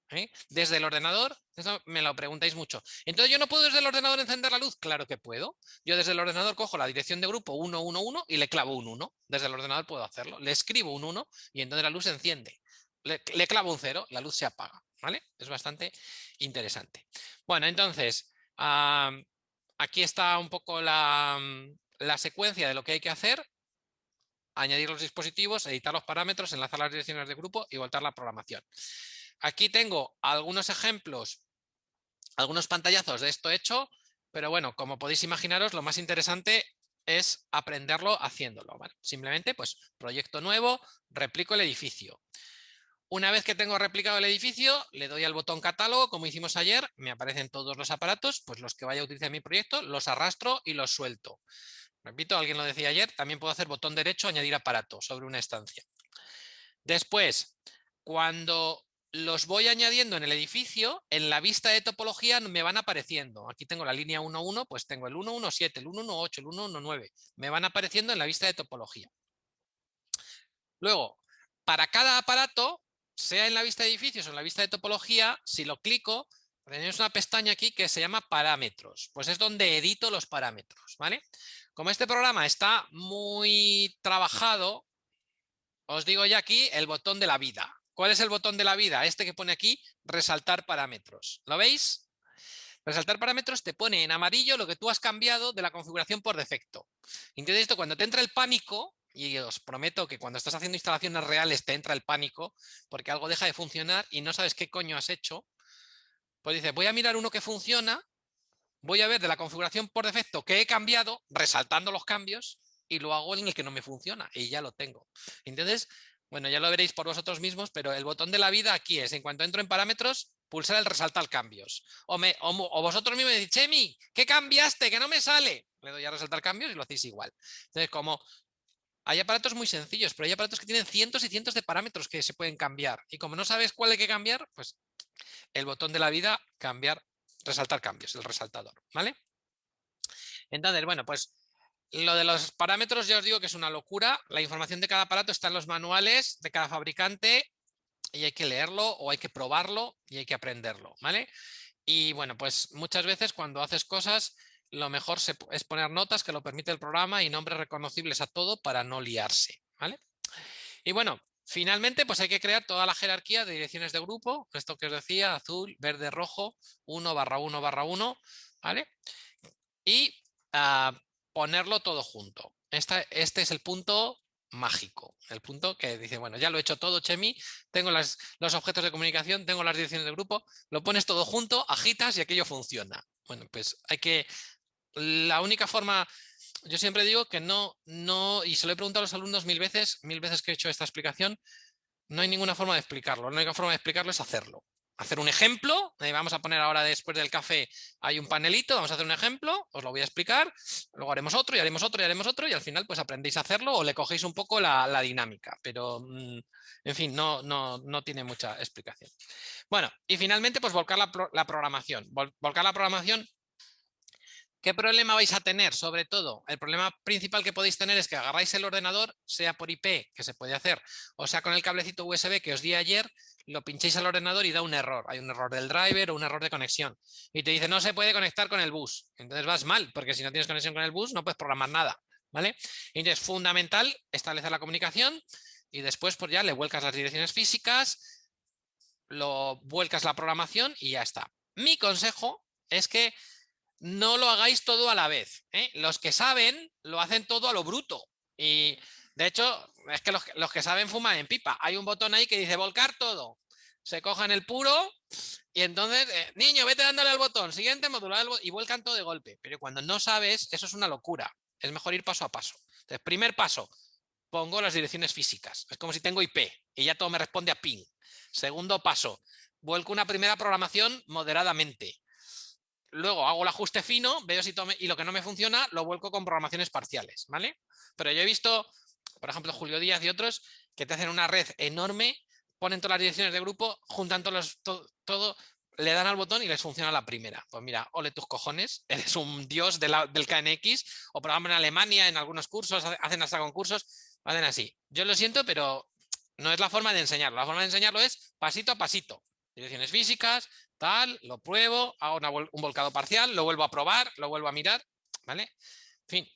Desde el ordenador, eso me lo preguntáis mucho. Entonces, ¿yo no puedo desde el ordenador encender la luz? Claro que puedo. Yo desde el ordenador cojo la dirección de grupo 111 y le clavo un 1. Desde el ordenador puedo hacerlo. Le escribo un 1 y entonces la luz se enciende. Le clavo un 0, la luz se apaga. ¿Vale? Es bastante interesante. Bueno, entonces, aquí está un poco la secuencia de lo que hay que hacer. Añadir los dispositivos, editar los parámetros, enlazar las direcciones de grupo y voltar la programación. Aquí tengo algunos ejemplos, algunos pantallazos de esto hecho, pero bueno, como podéis imaginaros, lo más interesante es aprenderlo haciéndolo, ¿vale? Simplemente, pues, proyecto nuevo, replico el edificio. Una vez que tengo replicado el edificio, le doy al botón catálogo, como hicimos ayer, me aparecen todos los aparatos, pues los que vaya a utilizar en mi proyecto, los arrastro y los suelto. Repito, alguien lo decía ayer, también puedo hacer botón derecho, añadir aparato sobre una estancia. Después, cuando los voy añadiendo en el edificio, en la vista de topología me van apareciendo. Aquí tengo la línea 1.1, pues tengo el 1.1.7, el 1.1.8, el 1.1.9. Me van apareciendo en la vista de topología. Luego, para cada aparato, sea en la vista de edificios o en la vista de topología, si lo clico, tenemos una pestaña aquí que se llama parámetros. Pues es donde edito los parámetros, ¿vale? Como este programa está muy trabajado, os digo ya aquí el botón de la vida. ¿Cuál es el botón de la vida? Este que pone aquí, resaltar parámetros. ¿Lo veis? Resaltar parámetros te pone en amarillo lo que tú has cambiado de la configuración por defecto. Entonces esto, cuando te entra el pánico, y os prometo que cuando estás haciendo instalaciones reales te entra el pánico, porque algo deja de funcionar y no sabes qué coño has hecho, pues dices, voy a mirar uno que funciona, voy a ver de la configuración por defecto que he cambiado, resaltando los cambios, y lo hago en el que no me funciona, y ya lo tengo. Entonces, bueno, ya lo veréis por vosotros mismos, pero el botón de la vida aquí es, en cuanto entro en parámetros, pulsar el resaltar cambios. O vosotros mismos me decís, Chemi, ¿qué cambiaste? Que no me sale. Le doy a resaltar cambios y lo hacéis igual. Entonces, como hay aparatos muy sencillos, pero hay aparatos que tienen cientos y cientos de parámetros que se pueden cambiar. Y como no sabes cuál hay que cambiar, pues el botón de la vida, cambiar, resaltar cambios, el resaltador, ¿vale? Entonces, bueno, pues lo de los parámetros ya os digo que es una locura. La información de cada aparato está en los manuales de cada fabricante y hay que leerlo o hay que probarlo y hay que aprenderlo, ¿vale? Y bueno, pues muchas veces cuando haces cosas, lo mejor es poner notas que lo permite el programa y nombres reconocibles a todo para no liarse, ¿vale? Y bueno, finalmente pues hay que crear toda la jerarquía de direcciones de grupo, esto que os decía, azul, verde, rojo, 1/1/1, ¿vale? Y ponerlo todo junto. Este es el punto mágico, el punto que dice, bueno, ya lo he hecho todo, Chemi, tengo los objetos de comunicación, tengo las direcciones de grupo, lo pones todo junto, agitas y aquello funciona. Bueno, pues la única forma, yo siempre digo que no, y se lo he preguntado a los alumnos mil veces que he hecho esta explicación, no hay ninguna forma de explicarlo. La única forma de explicarlo es hacerlo. Hacer un ejemplo, vamos a poner ahora después del café, hay un panelito, vamos a hacer un ejemplo, os lo voy a explicar, luego haremos otro y haremos otro y haremos otro y al final pues aprendéis a hacerlo o le cogéis un poco la dinámica, pero en fin, no tiene mucha explicación. Bueno, y finalmente pues volcar la programación. Volcar la programación. ¿Qué problema vais a tener? Sobre todo, el problema principal que podéis tener es que agarráis el ordenador, sea por IP, que se puede hacer, o sea con el cablecito USB que os di ayer, lo pinchéis al ordenador y da un error. Hay un error del driver o un error de conexión. Y te dice, no se puede conectar con el bus. Entonces vas mal, porque si no tienes conexión con el bus no puedes programar nada, ¿vale? Entonces, es fundamental establecer la comunicación y después pues ya le vuelcas las direcciones físicas, lo vuelcas la programación y ya está. Mi consejo es que no lo hagáis todo a la vez, ¿eh? Los que saben lo hacen todo a lo bruto. Y de hecho, es que los que saben fuman en pipa. Hay un botón ahí que dice volcar todo. Se cogen el puro y entonces, niño, vete dándole al botón, siguiente modular y vuelcan todo de golpe. Pero cuando no sabes, eso es una locura. Es mejor ir paso a paso. Entonces, primer paso, pongo las direcciones físicas. Es como si tengo IP y ya todo me responde a ping. Segundo paso, vuelco una primera programación moderadamente. Luego hago el ajuste fino, veo si y lo que no me funciona lo vuelco con programaciones parciales, ¿vale? Pero yo he visto, por ejemplo, Julio Díaz y otros que te hacen una red enorme, ponen todas las direcciones de grupo, juntan todo, le dan al botón y les funciona la primera. Pues mira, ole tus cojones, eres un dios del KNX, o por ejemplo en Alemania, en algunos cursos, hacen hasta concursos, hacen así. Yo lo siento, pero no es la forma de enseñarlo. La forma de enseñarlo es pasito a pasito. Direcciones físicas, tal, lo pruebo, hago un volcado parcial, lo vuelvo a probar, lo vuelvo a mirar, ¿vale? En fin,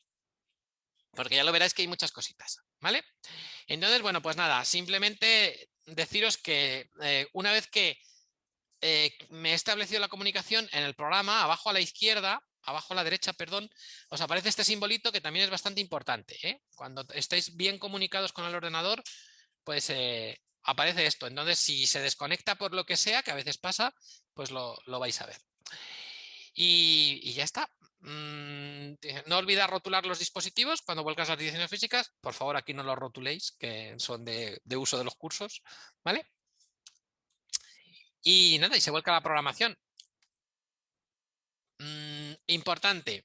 porque ya lo veréis que hay muchas cositas, ¿vale? Entonces, bueno, pues nada, simplemente deciros que una vez que me he establecido la comunicación en el programa, abajo a la izquierda, abajo a la derecha, perdón, os aparece este simbolito que también es bastante importante, ¿eh? Cuando estéis bien comunicados con el ordenador, pues aparece esto. Entonces, si se desconecta por lo que sea, que a veces pasa, pues lo vais a ver. Y ya está. No olvidar rotular los dispositivos cuando vuelcas las direcciones físicas. Por favor, aquí no los rotuléis, que son de uso de los cursos, ¿vale? Y nada, y se vuelca la programación. Importante.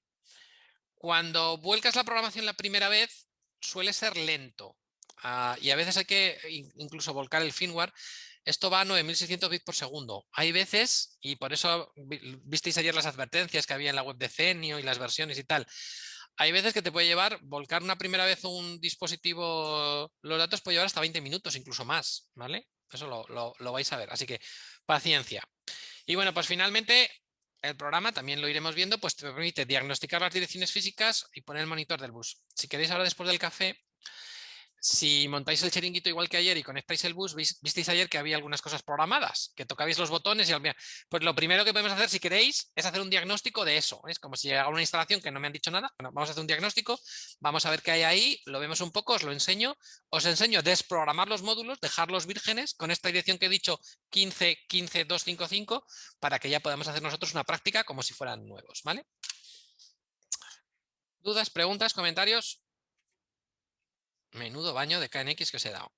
Cuando vuelcas la programación la primera vez, suele ser lento. Y a veces hay que incluso volcar el firmware. Esto va a 9600 bits por segundo. Hay veces, y por eso visteis ayer las advertencias que había en la web de Cenio y las versiones y tal, hay veces que te puede llevar, volcar una primera vez un dispositivo, los datos puede llevar hasta 20 minutos, incluso más, ¿vale? Eso lo vais a ver, así que paciencia. Y bueno, pues finalmente el programa, también lo iremos viendo, pues te permite diagnosticar las direcciones físicas y poner el monitor del bus. Si queréis ahora después del café, si montáis el chiringuito igual que ayer y conectáis el bus, visteis ayer que había algunas cosas programadas, que tocabais los botones y pues lo primero que podemos hacer, si queréis, es hacer un diagnóstico de eso. Es como si llegara una instalación que no me han dicho nada. Bueno, vamos a hacer un diagnóstico, vamos a ver qué hay ahí, lo vemos un poco, os lo enseño. Os enseño a desprogramar los módulos, dejarlos vírgenes con esta dirección que he dicho 15.15.255 para que ya podamos hacer nosotros una práctica como si fueran nuevos, ¿vale? ¿Dudas, preguntas, comentarios? Menudo baño de KNX que os he dado.